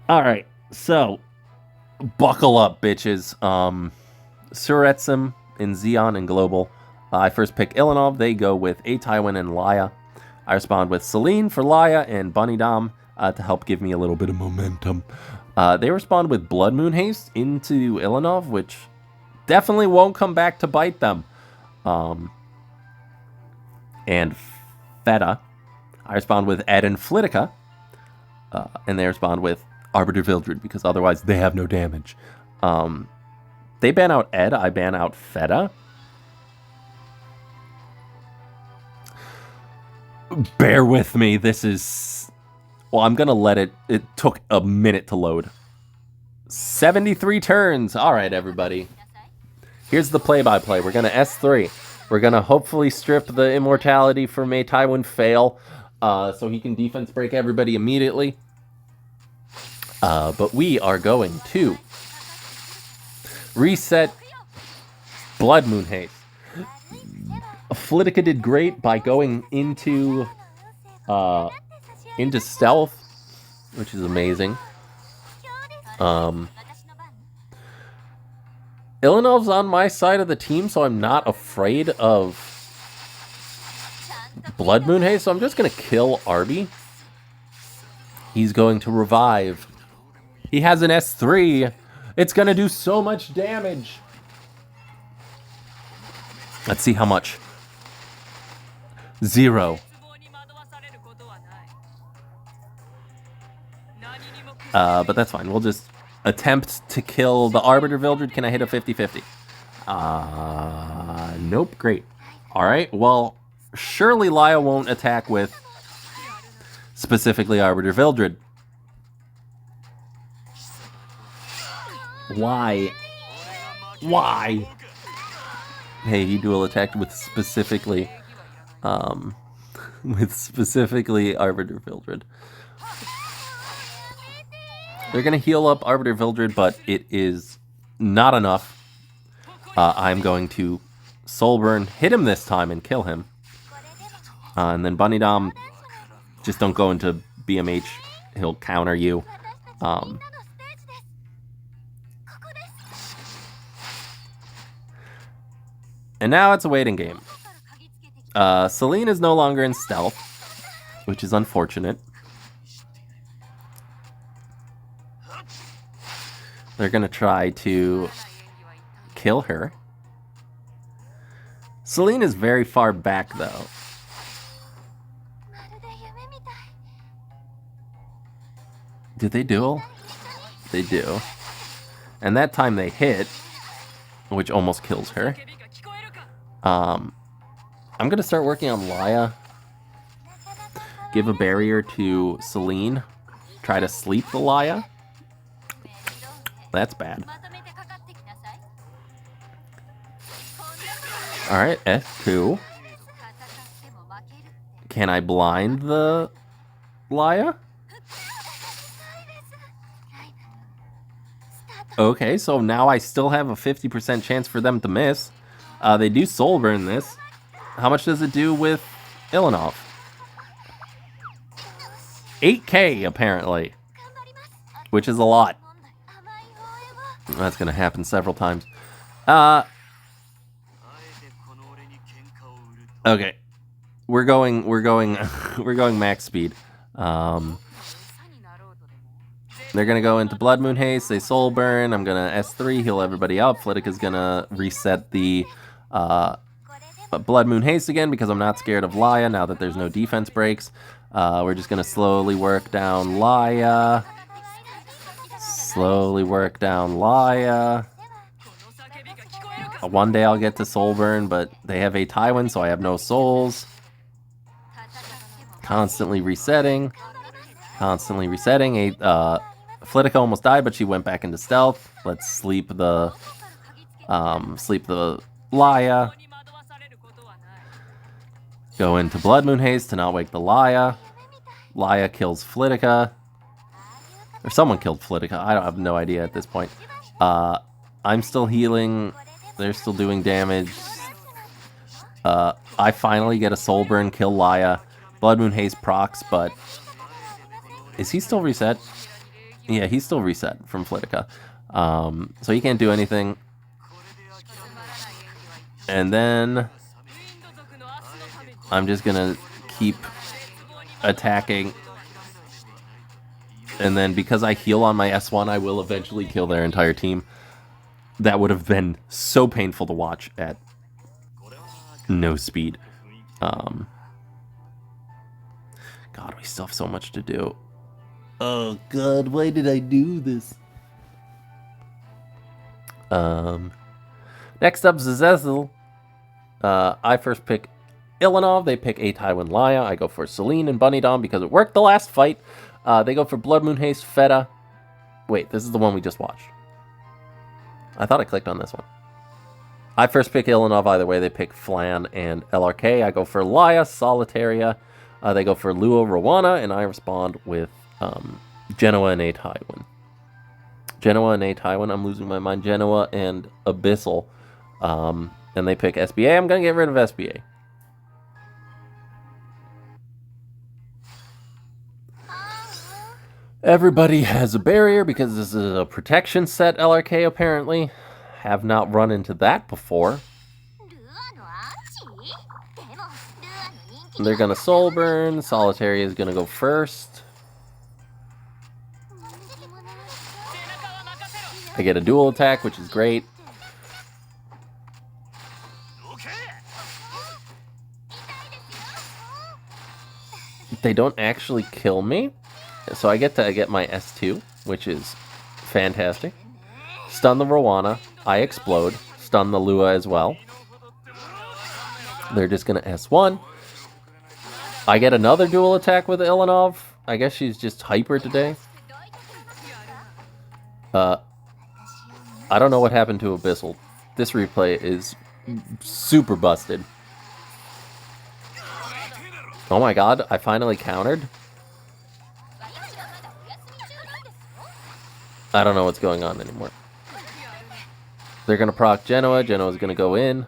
A: Alright, so buckle up, bitches. Suretsum in Xeon and Global. I first pick Ilanov. They go with A Tywin and Laya. I respond with Celine for Laya and Bunny Dom to help give me a little bit of momentum. They respond with Blood Moon Haste into Ilanov, which definitely won't come back to bite them. And Feta. I respond with Ed and Flitica. And they respond with Arbiter Vildred, because otherwise they have no damage. They ban out Ed, I ban out Feta. Bear with me, this is... Well, I'm gonna let it... It took a minute to load. 73 turns! Alright, everybody. Here's the play-by-play. We're gonna S3. We're gonna hopefully strip the immortality from a Tywin fail, so he can defense break everybody immediately. But we are going to reset Blood Moon Haste. Flitica did great by going into stealth, which is amazing. Ilanov's on my side of the team, so I'm not afraid of Blood Moon Haste, so I'm just going to kill Arby. He's going to revive. He has an S3. It's going to do so much damage. Let's see how much. 0. But that's fine. We'll just attempt to kill the Arbiter Vildred. Can I hit a 50-50? Nope. Great. Alright, well, surely Laya won't attack with specifically Arbiter Vildred. Why? Why? Hey, he dual attacked with specifically Arbiter Vildred. They're gonna heal up Arbiter Vildred, but it is not enough. I'm going to Soulburn, hit him this time, and kill him. And then Bunny Dom, just don't go into BMH. He'll counter you. And now it's a waiting game. Celine is no longer in stealth, which is unfortunate. They're going to try to kill her. Celine is very far back, though. Did they duel? They do. And that time they hit, which almost kills her. I'm going to start working on Laya. Give a barrier to Celine. Try to sleep the Laya. That's bad. Alright, F2. Can I blind the Laya? Okay, so now I still have a 50% chance for them to miss. They do Soulburn this. How much does it do with Ilanov? 8k, apparently. Which is a lot. That's gonna happen several times. Okay. We're going max speed. They're gonna go into Blood Moon Haste, they Soul Burn, I'm gonna S3, heal everybody up. Flittica's gonna reset the Blood Moon Haste again because I'm not scared of Laya now that there's no defense breaks. We're just gonna slowly work down Laya. Slowly work down Laya. One day I'll get to Soul Burn, but they have a Tywin, so I have no souls. Constantly resetting. Constantly resetting. Flittica almost died, but she went back into stealth. Let's sleep the Laya. Go into Blood Moon Haste to not wake the Laya. Laya kills Flittica. Or someone killed Flittica. I have no idea at this point. I'm still healing. They're still doing damage. I finally get a Soul Burn, kill Laya. Blood Moon Haste procs, but... Is he still reset? Yeah, he's still reset from Flitica. So he can't do anything. And then I'm just gonna keep attacking. And then because I heal on my S1, I will eventually kill their entire team. That would have been so painful to watch at no speed. God, we still have so much to do. Oh God, why did I do this? Next up, Zazezel. I first pick Ilanov. They pick A Taiwan Laya. I go for Celine and Bunny Dom because it worked the last fight. They go for Blood Moon Haste, Feta. Wait, this is the one we just watched. I thought I clicked on this one. I first pick Ilanov either way. They pick Flan and LRK. I go for Laya, Solitaria. They go for Lua, Rowana, and I respond with Genoa and A Taiwan. Genoa and A Taiwan. I'm losing my mind. Genoa and Abyssal. And they pick SBA. I'm going to get rid of SBA. Everybody has a barrier because this is a protection set, LRK apparently. Have not run into that before. They're going to Soul Burn. Solitary is going to go first. I get a dual attack, which is great. They don't actually kill me. So I get to get my S2, which is fantastic. Stun the Rowana. I explode. Stun the Lua as well. They're just going to S1. I get another dual attack with Ilanov. I guess she's just hyper today. I don't know what happened to Abyssal. This replay is super busted. Oh my god, I finally countered. I don't know what's going on anymore. They're going to proc Genoa. Genoa's going to go in.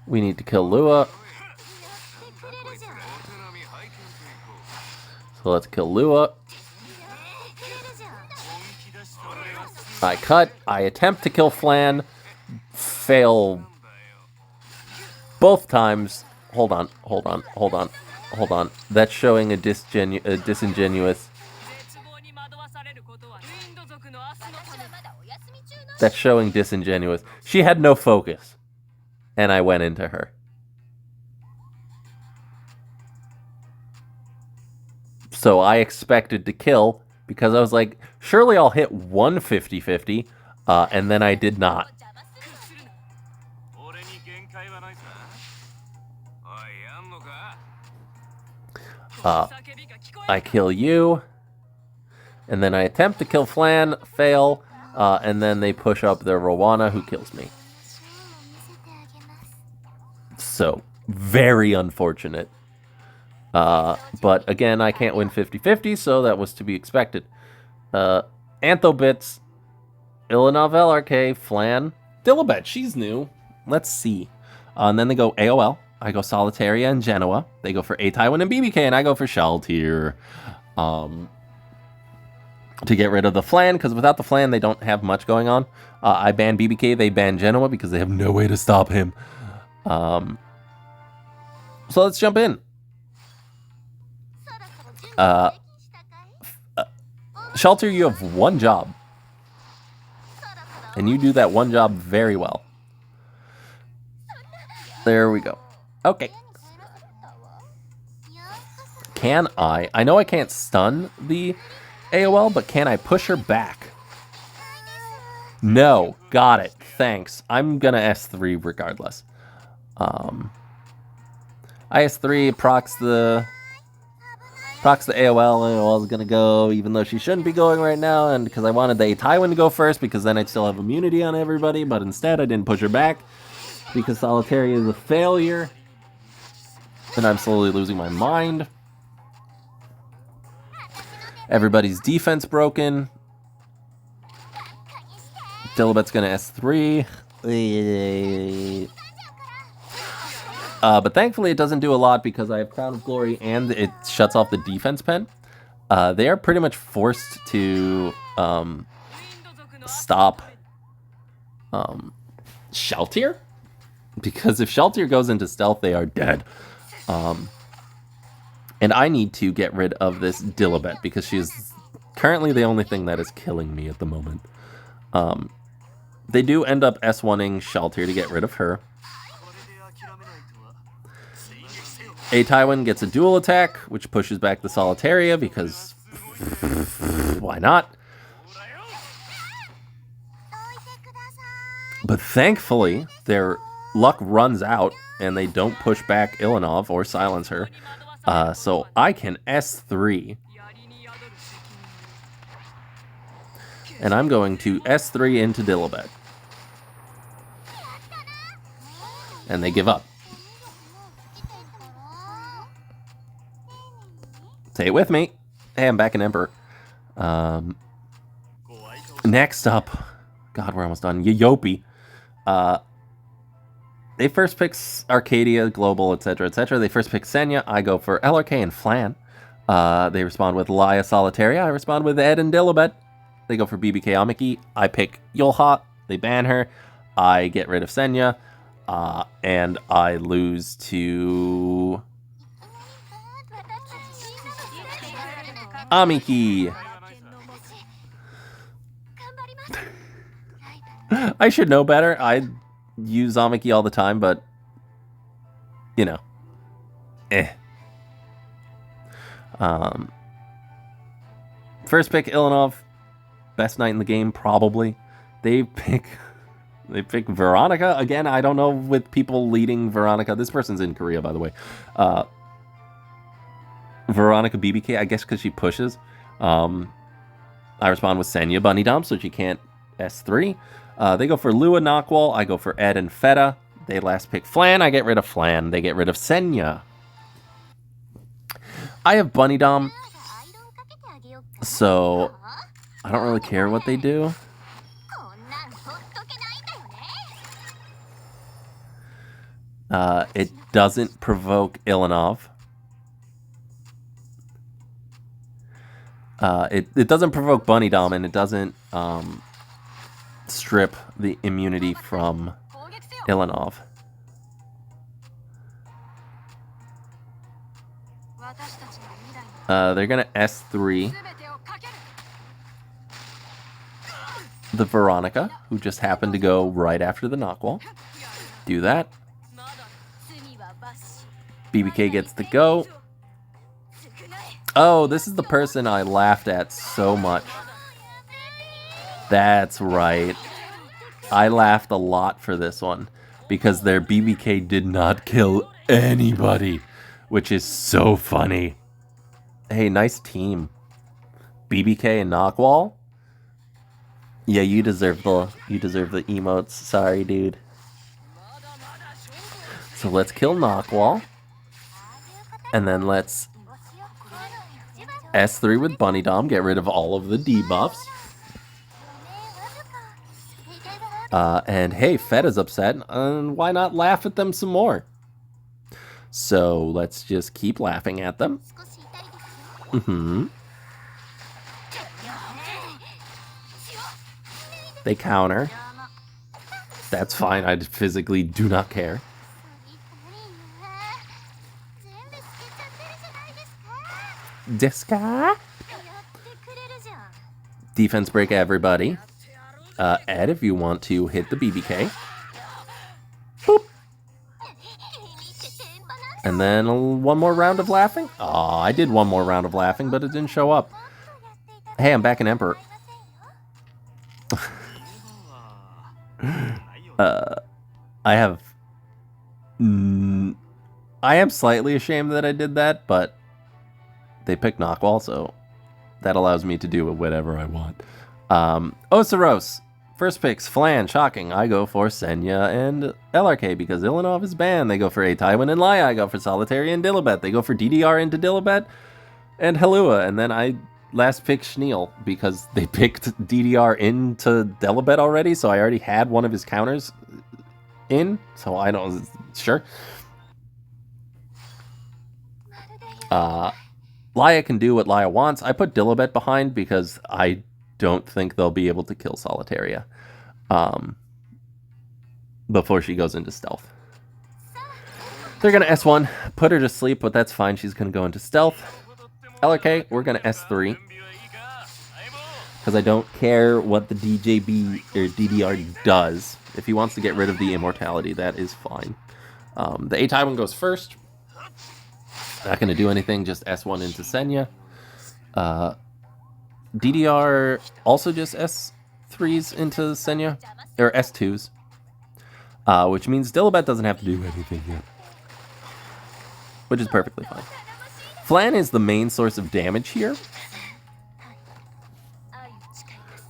A: We need to kill Lua. So let's kill Lua. I cut. I attempt to kill Flan. Fail both times. Hold on. That's showing a disingenuous. That's showing disingenuous. She had no focus. And I went into her. So I expected to kill because I was like, surely I'll hit one 50-50. And then I did not. I kill you. And then I attempt to kill Flan, fail. And then they push up their Rowana, who kills me. So, very unfortunate. But again, I can't win 50-50, so that was to be expected. Anob Bits, Ilanov LRK, Flan, Dilibet, she's new. Let's see. And then they go AOL. I go Solitaria and Genoa. They go for A Taiwan and BBK, and I go for Shaltier. To get rid of the Flan, because without the Flan, they don't have much going on. I ban BBK, they ban Genoa, because they have no way to stop him. So let's jump in. Shelter, you have one job. And you do that one job very well. There we go. Okay. Can I know I can't stun the AOL, but can I push her back? No. Got it. Thanks. I'm gonna S3 regardless. I S3 procs the AOL. AOL is gonna go, even though she shouldn't be going right now, and because I wanted the Taiwan to go first, because then I'd still have immunity on everybody, but instead I didn't push her back, because Solitary is a failure, and I'm slowly losing my mind. Everybody's defense broken. Dilibet's gonna S3. But thankfully it doesn't do a lot because I have Crown of Glory and it shuts off the defense pen. They are pretty much forced to stop Sheltier, because if Sheltier goes into stealth, they are dead. And I need to get rid of this Dilibet because she's currently the only thing that is killing me at the moment. They do end up S1ing Sheltier to get rid of her. A Tywin gets a dual attack, which pushes back the Solitaria because why not? But thankfully, their luck runs out and they don't push back Ilanov or silence her. So I can S3. And I'm going to S3 into Dilibet. And they give up. Say it with me. Hey, I'm back in Emperor. Next up, God, we're almost done. Yopi. They first pick Arcadia, Global, etc., etc. They first pick Senya. I go for LRK and Flan. They respond with Laia Solitaria. I respond with Ed and Dilibet. They go for BBK Amiki. I pick Yulha. They ban her. I get rid of Senya. And I lose to Amiki. I should know better. I use Amiki all the time, but you know, First pick Ilanov, best knight in the game probably. They pick Veronica again. I don't know with people leading Veronica. This person's in Korea, by the way. Veronica BBK, I guess because she pushes. I respond with Senya Bunny Dump, so she can't S3. They go for Lua Knockwall. I go for Ed and Feta. They last pick Flan. I get rid of Flan. They get rid of Senya. I have Bunny Dom, so I don't really care what they do. It doesn't provoke Ilanov. It doesn't provoke Bunny Dom, and it doesn't strip the immunity from Ilanov. They're gonna S3 the Veronica, who just happened to go right after the Knockwall. Do that. BBK gets the go. Oh, this is the person I laughed at so much. That's right. I laughed a lot for this one because their BBK did not kill anybody, which is so funny. Hey, nice team. BBK and Knockwall. Yeah, you deserve the emotes. Sorry, dude. So let's kill Knockwall. And then let's S3 with Bunny Dom, get rid of all of the debuffs. And hey, Feta's upset, and why not laugh at them some more? So let's just keep laughing at them. They counter. That's fine, I physically do not care. Deska? Defense break everybody. Ed, if you want to hit the BBK. Boop. And then one more round of laughing. Aw, I did one more round of laughing, but it didn't show up. Hey, I'm back in Emperor. I am slightly ashamed that I did that, but they picked Knockwall, so that allows me to do whatever I want. Osos. First picks, Flan, shocking. I go for Senya and LRK because Ilanov is banned. They go for A Tywin and Laia. I go for Solitaria and Dilibet. They go for DDR into Dilibet and Helua. And then I last picked Schneal because they picked DDR into Dilibet already, so I already had one of his counters in. So I don't... Sure. Laya can do what Laya wants. I put Dilibet behind because I don't think they'll be able to kill Solitaria before she goes into stealth. They're going to S1, put her to sleep, but that's fine. She's going to go into stealth. LRK, we're going to S3. Because I don't care what the DJB or DDR does. If he wants to get rid of the immortality, that is fine. The A Taiwan goes first. Not going to do anything, just S1 into Senya. DDR also just S3s into Senya, or S2s. Which means Dilibet doesn't have to do anything yet. Which is perfectly fine. Flan is the main source of damage here.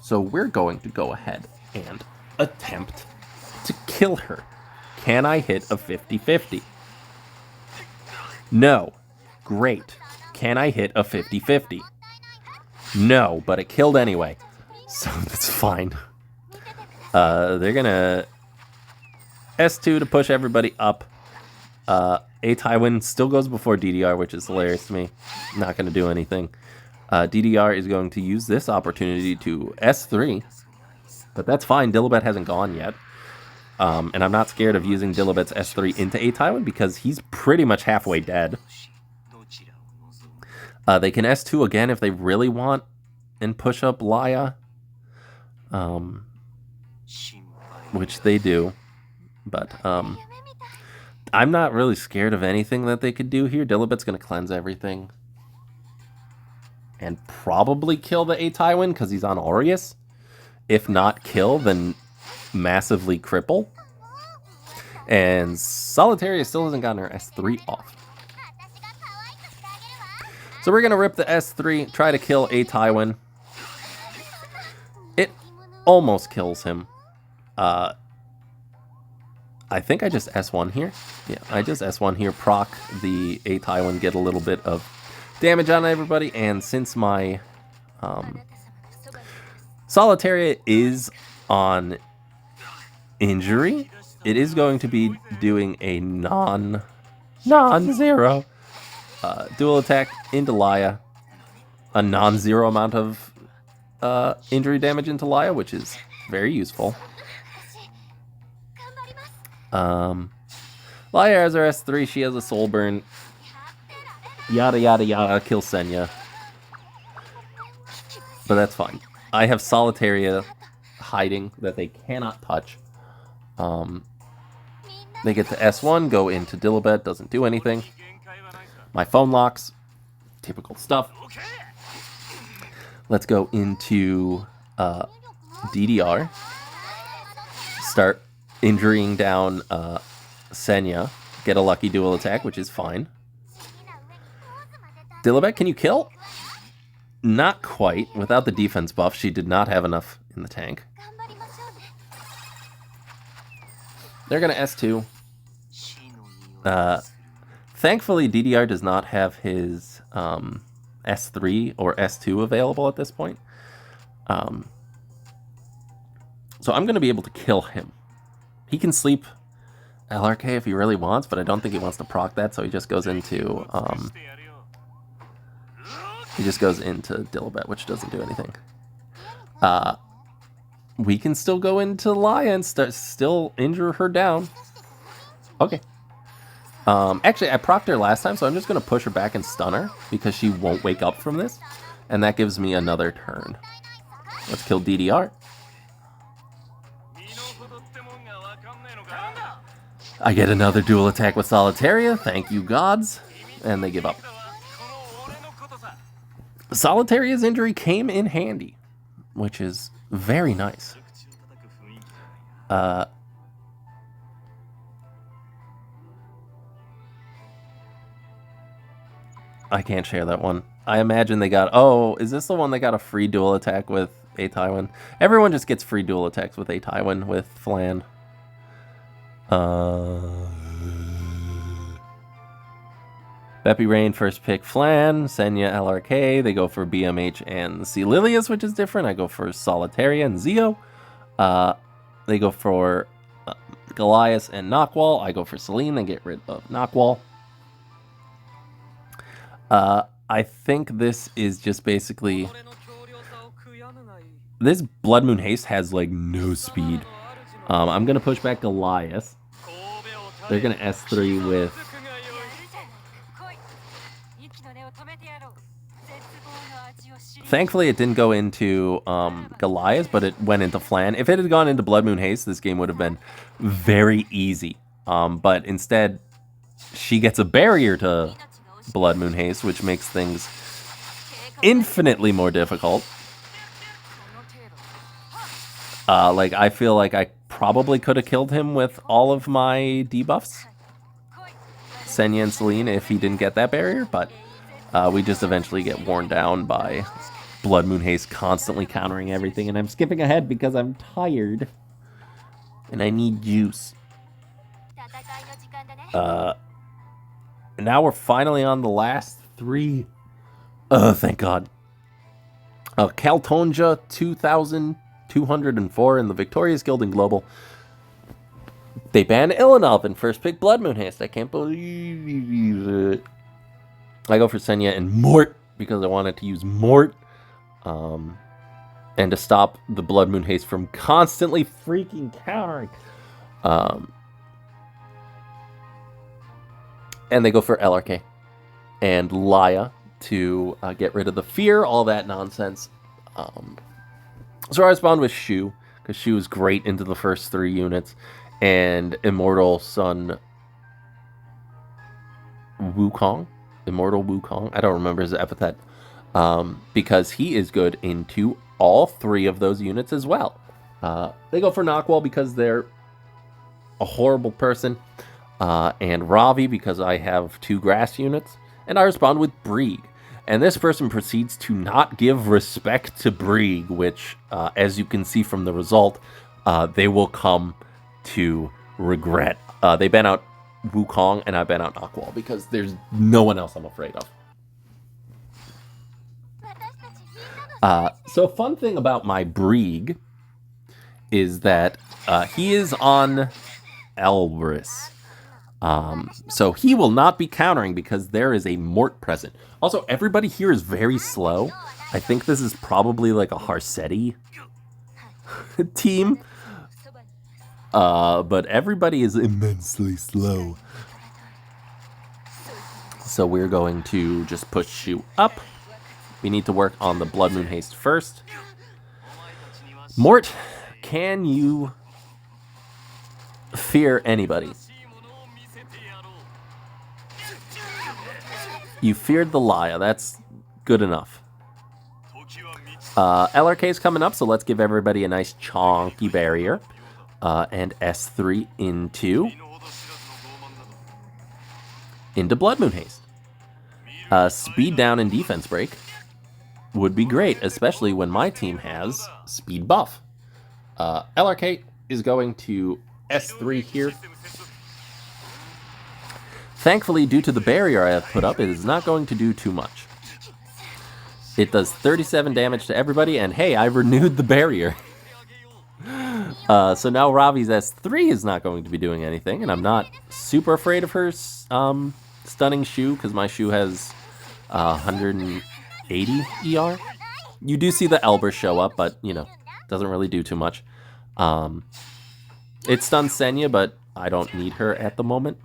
A: So we're going to go ahead and attempt to kill her. Can I hit a 50-50? No. Great. Can I hit a 50-50? No, but it killed anyway. So that's fine. They're gonna S2 to push everybody up. A Taiwan still goes before DDR, which is hilarious to me. Not gonna do anything. DDR is going to use this opportunity to S3. But that's fine. Dilibet hasn't gone yet. And I'm not scared of using Dilibet's S3 into A Taiwan because he's pretty much halfway dead. They can S2 again if they really want and push up Laya. Which they do. But I'm not really scared of anything that they could do here. Dilibet's going to cleanse everything. And probably kill the A Taiwan because he's on Aureus. If not kill, then massively cripple. And Solitaria still hasn't gotten her S3 off. So we're going to rip the S3, try to kill A Taiwan. It almost kills him. I think I just S1 here. Yeah, I just S1 here, proc the A Taiwan, get a little bit of damage on everybody. And since my Solitaria is on injury, it is going to be doing a non-zero dual attack into Laya. A non-zero amount of injury damage into Laya, which is very useful. Laya has her S3, she has a soul burn. Yada yada yada, kill Senya. But that's fine. I have Solitaria hiding that they cannot touch. They get to S1, go into Dilibet, doesn't do anything. My phone locks. Typical stuff. Let's go into DDR. Start injuring down Senya. Get a lucky dual attack, which is fine. Dilibet, can you kill? Not quite. Without the defense buff, she did not have enough in the tank. They're going to S2. Thankfully, DDR does not have his S3 or S2 available at this point. So I'm going to be able to kill him. He can sleep LRK if he really wants, but I don't think he wants to proc that, so he just goes into Dilibet, which doesn't do anything. We can still go into Laya and still injure her down. Okay. Actually, I procced her last time, so I'm just going to push her back and stun her because she won't wake up from this. And that gives me another turn. Let's kill DDR. I get another dual attack with Solitaria. Thank you, gods. And they give up. Solitaria's injury came in handy, which is very nice. I can't share that one. I imagine they got... Oh, is this the one that got a free dual attack with A Taiwan? Everyone just gets free dual attacks with A Taiwan with Flan. Bey Rain first pick Flan, Senya LRK. They go for BMH and Celilius, which is different. I go for Solitaria and Zio. They go for Goliath and Knockwall. I go for Celine and get rid of Knockwall. I think this is just basically... This Blood Moon Haste has, like, no speed. I'm going to push back Goliath. They're going to S3 with... Thankfully, it didn't go into Goliath, but it went into Flan. If it had gone into Blood Moon Haste, this game would have been very easy. But instead, she gets a barrier to Blood Moon Haste, which makes things infinitely more difficult. Like, I feel like I probably could have killed him with all of my debuffs, Senya and Selene, if he didn't get that barrier, but we just eventually get worn down by Blood Moon Haste constantly countering everything, and I'm skipping ahead because I'm tired, and I need juice. Now we're finally on the last three. Thank God. Caltonja 2204 in the Victorious Guild in Global. They banned Ilanov in first pick Blood Moon Haste. I can't believe it. I go for Senya and Mort because I wanted to use Mort. And to stop the Blood Moon Haste from constantly freaking countering. And they go for LRK and Laya to get rid of the fear, all that nonsense. So I respond with Shu, because Shu is great into the first 3 units, and Immortal Sun Wukong? Immortal Wukong? I don't remember his epithet. Because he is good into all 3 of those units as well. They go for Knockwall because they're a horrible person. And Ravi because I have 2 grass units. And I respond with Brieg. And this person proceeds to not give respect to Brieg, which, as you can see from the result, they will come to regret. They ban out Wukong, and I ban out Knockwall, because there's no one else I'm afraid of. So fun thing about my Brieg is that he is on Elbrus. So he will not be countering because there is a Mort present. Also, everybody here is very slow. I think this is probably like a Harsetti team. But everybody is immensely slow. So we're going to just push you up. We need to work on the Blood Moon Haste first. Mort, can you fear anybody? You feared the Laya. That's good enough. LRK is coming up, so let's give everybody a nice chonky barrier. And S3 into Blood Moon Haste. Speed down and defense break would be great, especially when my team has speed buff. LRK is going to S3 here. Thankfully, due to the barrier I have put up, it is not going to do too much. It does 37 damage to everybody, and hey, I renewed the barrier. So now Ravi's S3 is not going to be doing anything, and I'm not super afraid of her stunning Shu, because my Shu has 180 ER. You do see the Elber show up, but, you know, doesn't really do too much. It stuns Senya, but I don't need her at the moment.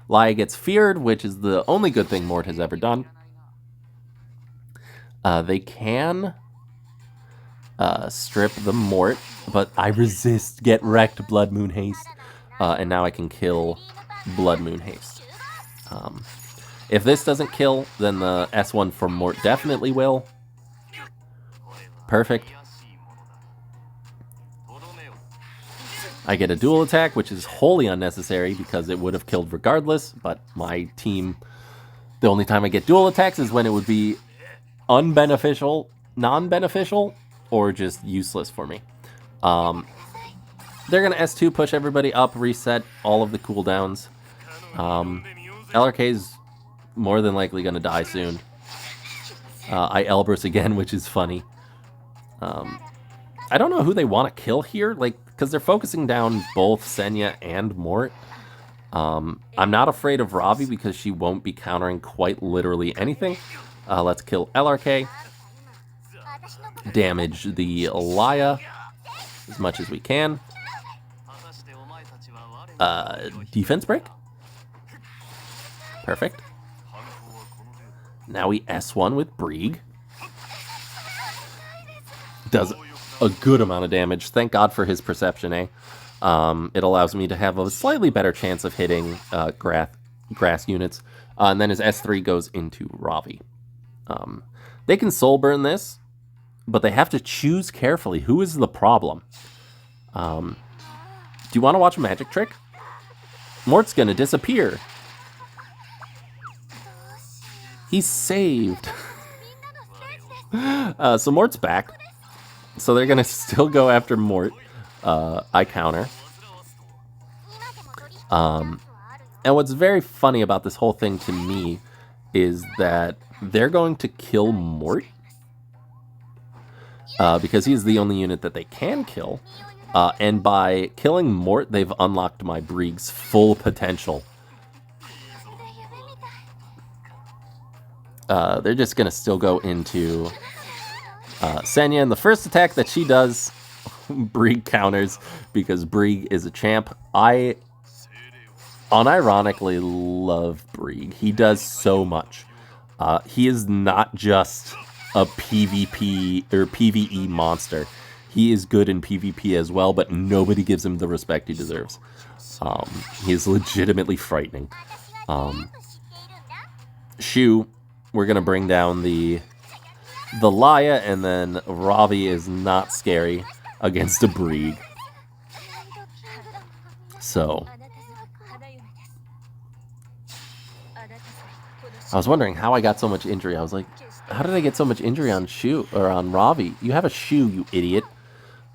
A: Laya gets feared, which is the only good thing Mort has ever done. They can strip the Mort, but I resist. Get wrecked, Blood Moon Haste. And now I can kill Blood Moon Haste. If this doesn't kill, then the S1 from Mort definitely will. Perfect. I get a dual attack, which is wholly unnecessary because it would have killed regardless, but my team, the only time I get dual attacks is when it would be unbeneficial, non-beneficial, or just useless for me. They're going to S2, push everybody up, reset all of the cooldowns. LRK is more than likely going to die soon. I Elbrus again, which is funny. I don't know who they want to kill here, like, because they're focusing down both Senya and Mort. I'm not afraid of Ravi because she won't be countering quite literally anything. Let's kill LRK. Damage the Alaya as much as we can. Defense break. Perfect. Now we S1 with Brieg. Does a good amount of damage. Thank God for his perception, eh? It allows me to have a slightly better chance of hitting grass units. And then his S3 goes into Ravi. They can soul burn this, but they have to choose carefully. Who is the problem? Do you want to watch a magic trick? Mort's gonna disappear. He's saved. So Mort's back. So they're gonna still go after Mort. I counter. And what's very funny about this whole thing to me is that they're going to kill Mort. Because he's the only unit that they can kill. And by killing Mort, they've unlocked my Brieg's full potential. They're just going to still go into Senya. And the first attack that she does, Brieg counters because Brieg is a champ. I unironically love Brieg. He does so much. He is not just a PvP or PvE monster. He is good in PvP as well, but nobody gives him the respect he deserves. He is legitimately frightening. Shu, we're going to bring down the Laya, and then Ravi is not scary against a Brieg. So I was wondering how I got so much injury. I was like, how did I get so much injury on Shu or on Ravi? You have a Shu, you idiot.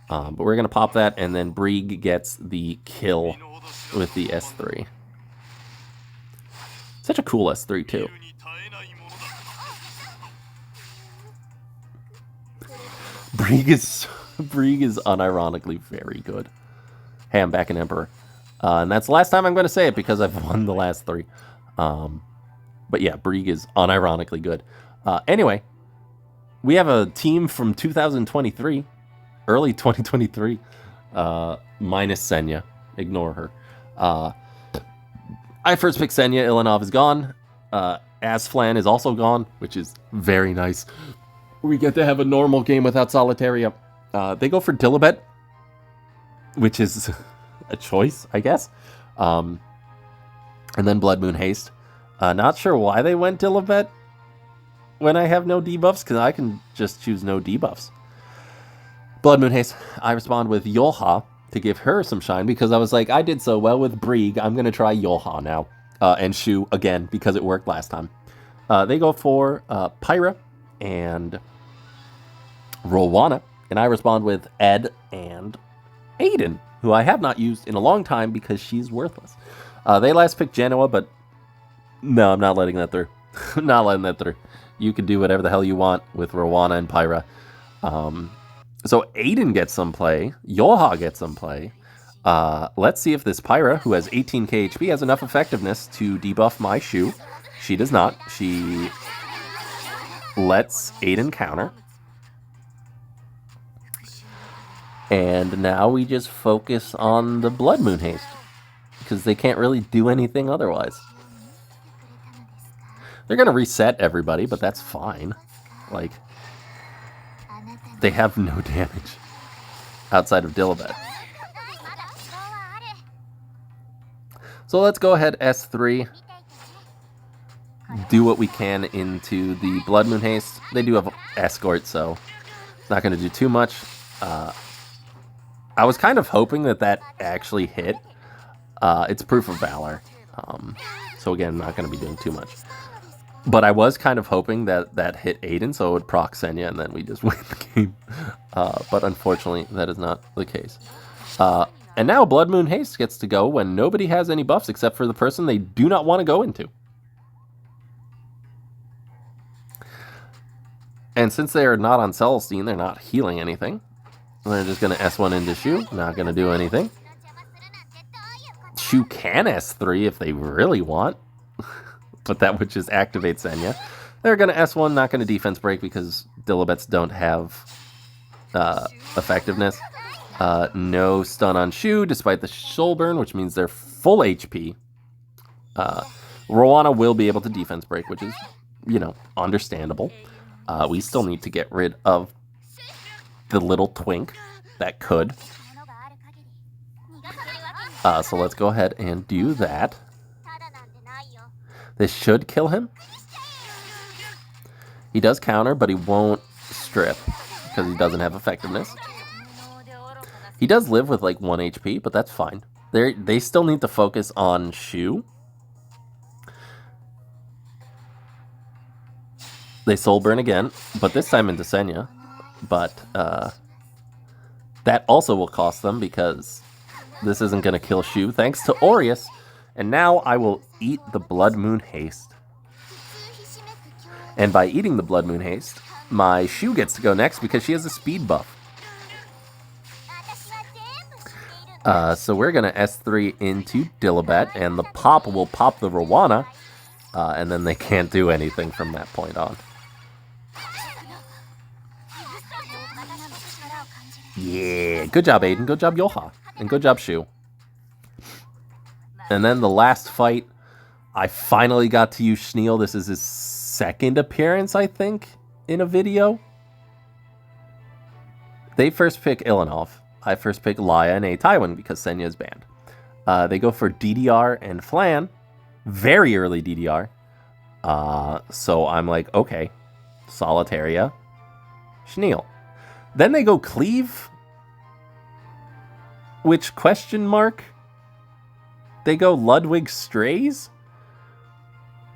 A: But we're going to pop that, and then Brieg gets the kill with the S3. Such a cool S3, too. Brieg is unironically very good. Hey, I'm back in Emperor. And that's the last time I'm going to say it because I've won the last 3. But yeah, Brieg is unironically good. Anyway, we have a team from 2023. Early 2023, minus Senya. Ignore her. I first picked Senya. Ilanov is gone. Asflan is also gone, which is very nice. We get to have a normal game without Solitaria. They go for Dilibet, which is a choice, I guess. And then Blood Moon Haste. Not sure why they went Dilibet when I have no debuffs, because I can just choose no debuffs. Blood Moon Haste, I respond with Yolha to give her some shine because I was like, I did so well with Brieg, I'm going to try Yolha now. And Shu, again, because it worked last time. They go for Pyra and Rowana, and I respond with Ed and Aiden, who I have not used in a long time because she's worthless. They last picked Genoa, but no, I'm not letting that through. I'm not letting that through. You can do whatever the hell you want with Rowana and Pyra. So Aiden gets some play. Yolha gets some play. Let's see if this Pyra, who has 18k HP, has enough effectiveness to debuff my Shu. She does not. She lets Aiden counter. And now we just focus on the Blood Moon Haste, because they can't really do anything otherwise. They're going to reset everybody, but that's fine. Like, they have no damage outside of Dilibet. So let's go ahead S3. Do what we can into the Blood Moon Haste. They do have Escort, so it's not going to do too much. I was kind of hoping that that actually hit. It's Proof of Valor. So again, I'm not going to be doing too much. But I was kind of hoping that that hit Aiden, so it would proc Senya, and then we just win the game. But unfortunately, that is not the case. And now Blood Moon Haste gets to go when nobody has any buffs except for the person they do not want to go into. And since they are not on Celestine, they're not healing anything. They're just going to S1 into Shu, not going to do anything. Shu can S3 if they really want, but that would just activate Senya. They're going to S1, not going to defense break because Dilibets don't have effectiveness. No stun on Shu, despite the soul burn, which means they're full HP. Rowana will be able to defense break, which is, you know, understandable. We still need to get rid of the little twink that could. So let's go ahead and do that. This should kill him. He does counter, but he won't strip because he doesn't have effectiveness. He does live with like 1 HP, but that's fine. They still need to focus on Shu. They soul burn again, but this time into Senya. But that also will cost them because this isn't going to kill Shu, thanks to Aureus. And now I will eat the Blood Moon Haste. And by eating the Blood Moon Haste, my Shu gets to go next because she has a speed buff. So we're going to S3 into Dilibet, and the pop will pop the Rowana, and then they can't do anything from that point on. Yeah, good job, Aiden. Good job, Yoha. And good job, Shu. And then the last fight, I finally got to use Schneel. This is his second appearance, I think, in a video. They first pick Ilanov. I first pick Laya and A Taiwan because Senya is banned. They go for DDR and Flan. Very early DDR. So I'm like, okay. Solitaria. Schneel. Then they go Cleave. Which question mark? They go Ludwig Strays.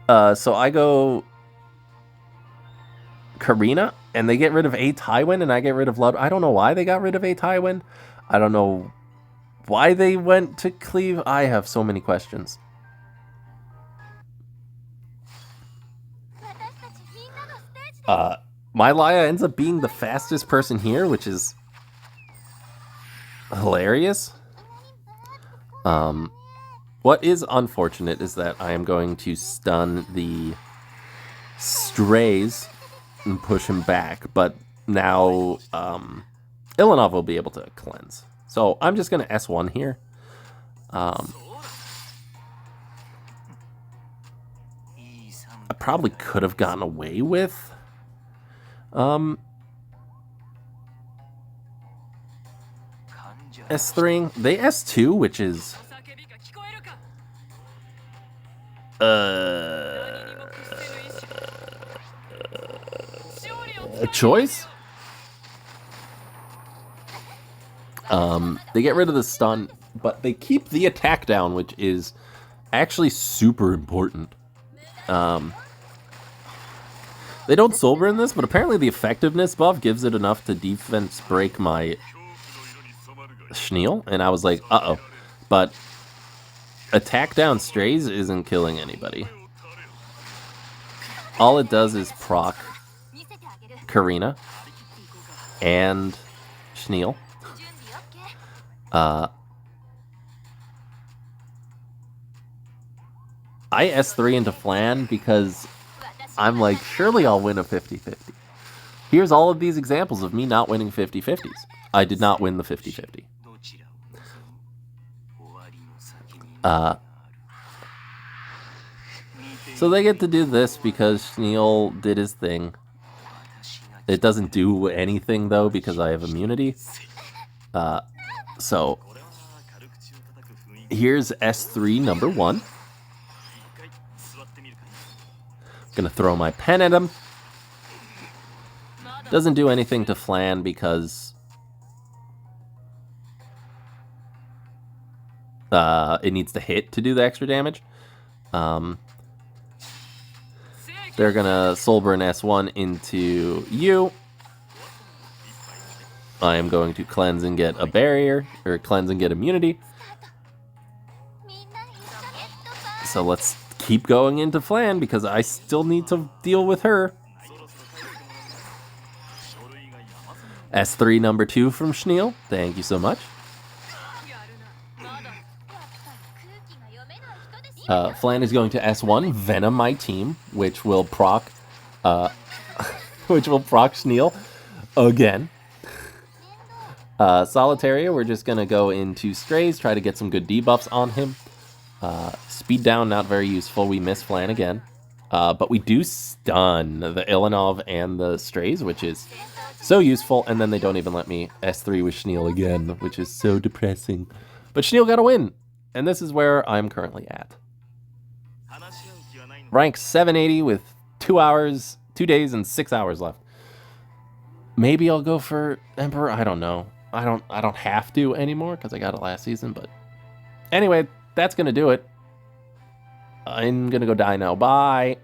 A: So I go Karina, and they get rid of A Taiwan, and I get rid of Lud. I don't know why they got rid of A Taiwan. I don't know why they went to Cleave. I have so many questions. My Laya ends up being the fastest person here, which is hilarious. What is unfortunate is that I am going to stun the Strays and push him back, but now Ilanov will be able to cleanse. So I'm just going to S1 here. I probably could have gotten away with S3. They S2, which is a choice. They get rid of the stun, but they keep the attack down, which is actually super important. They don't soul burn this, but apparently the effectiveness buff gives it enough to defense break my Schneel, and I was like, uh-oh. But attack down Strays isn't killing anybody. All it does is proc Karina and Schneel. I S3 into Flan because I'm like, surely I'll win a 50-50. Here's all of these examples of me not winning 50-50s. I did not win the 50-50. So they get to do this because Schneel did his thing. It doesn't do anything, though, because I have immunity. So here's S3 number 1. Gonna throw my pen at him. Doesn't do anything to Flan because it needs to hit to do the extra damage. They're gonna Soul Burn S1 into you. I am going to cleanse and get a barrier, or cleanse and get immunity. So let's keep going into Flan because I still need to deal with her. S3 number 2 from Schneel. Thank you so much. Flan is going to S1, Venom my team, which will proc, which will proc Schneal again. Solitaria, we're just gonna go into Strays, try to get some good debuffs on him. Speed down, not very useful. We miss Flan again. But we do stun the Ilanov and the Strays, which is so useful. And then they don't even let me S3 with Schneal again, which is so depressing. But Schneal got a win. And this is where I'm currently at. Rank 780 with 2 hours, 2 days, and 6 hours left. Maybe I'll go for Emperor. I don't know. I don't have to anymore because I got it last season. But anyway, that's gonna do it. I'm gonna go die now. Bye.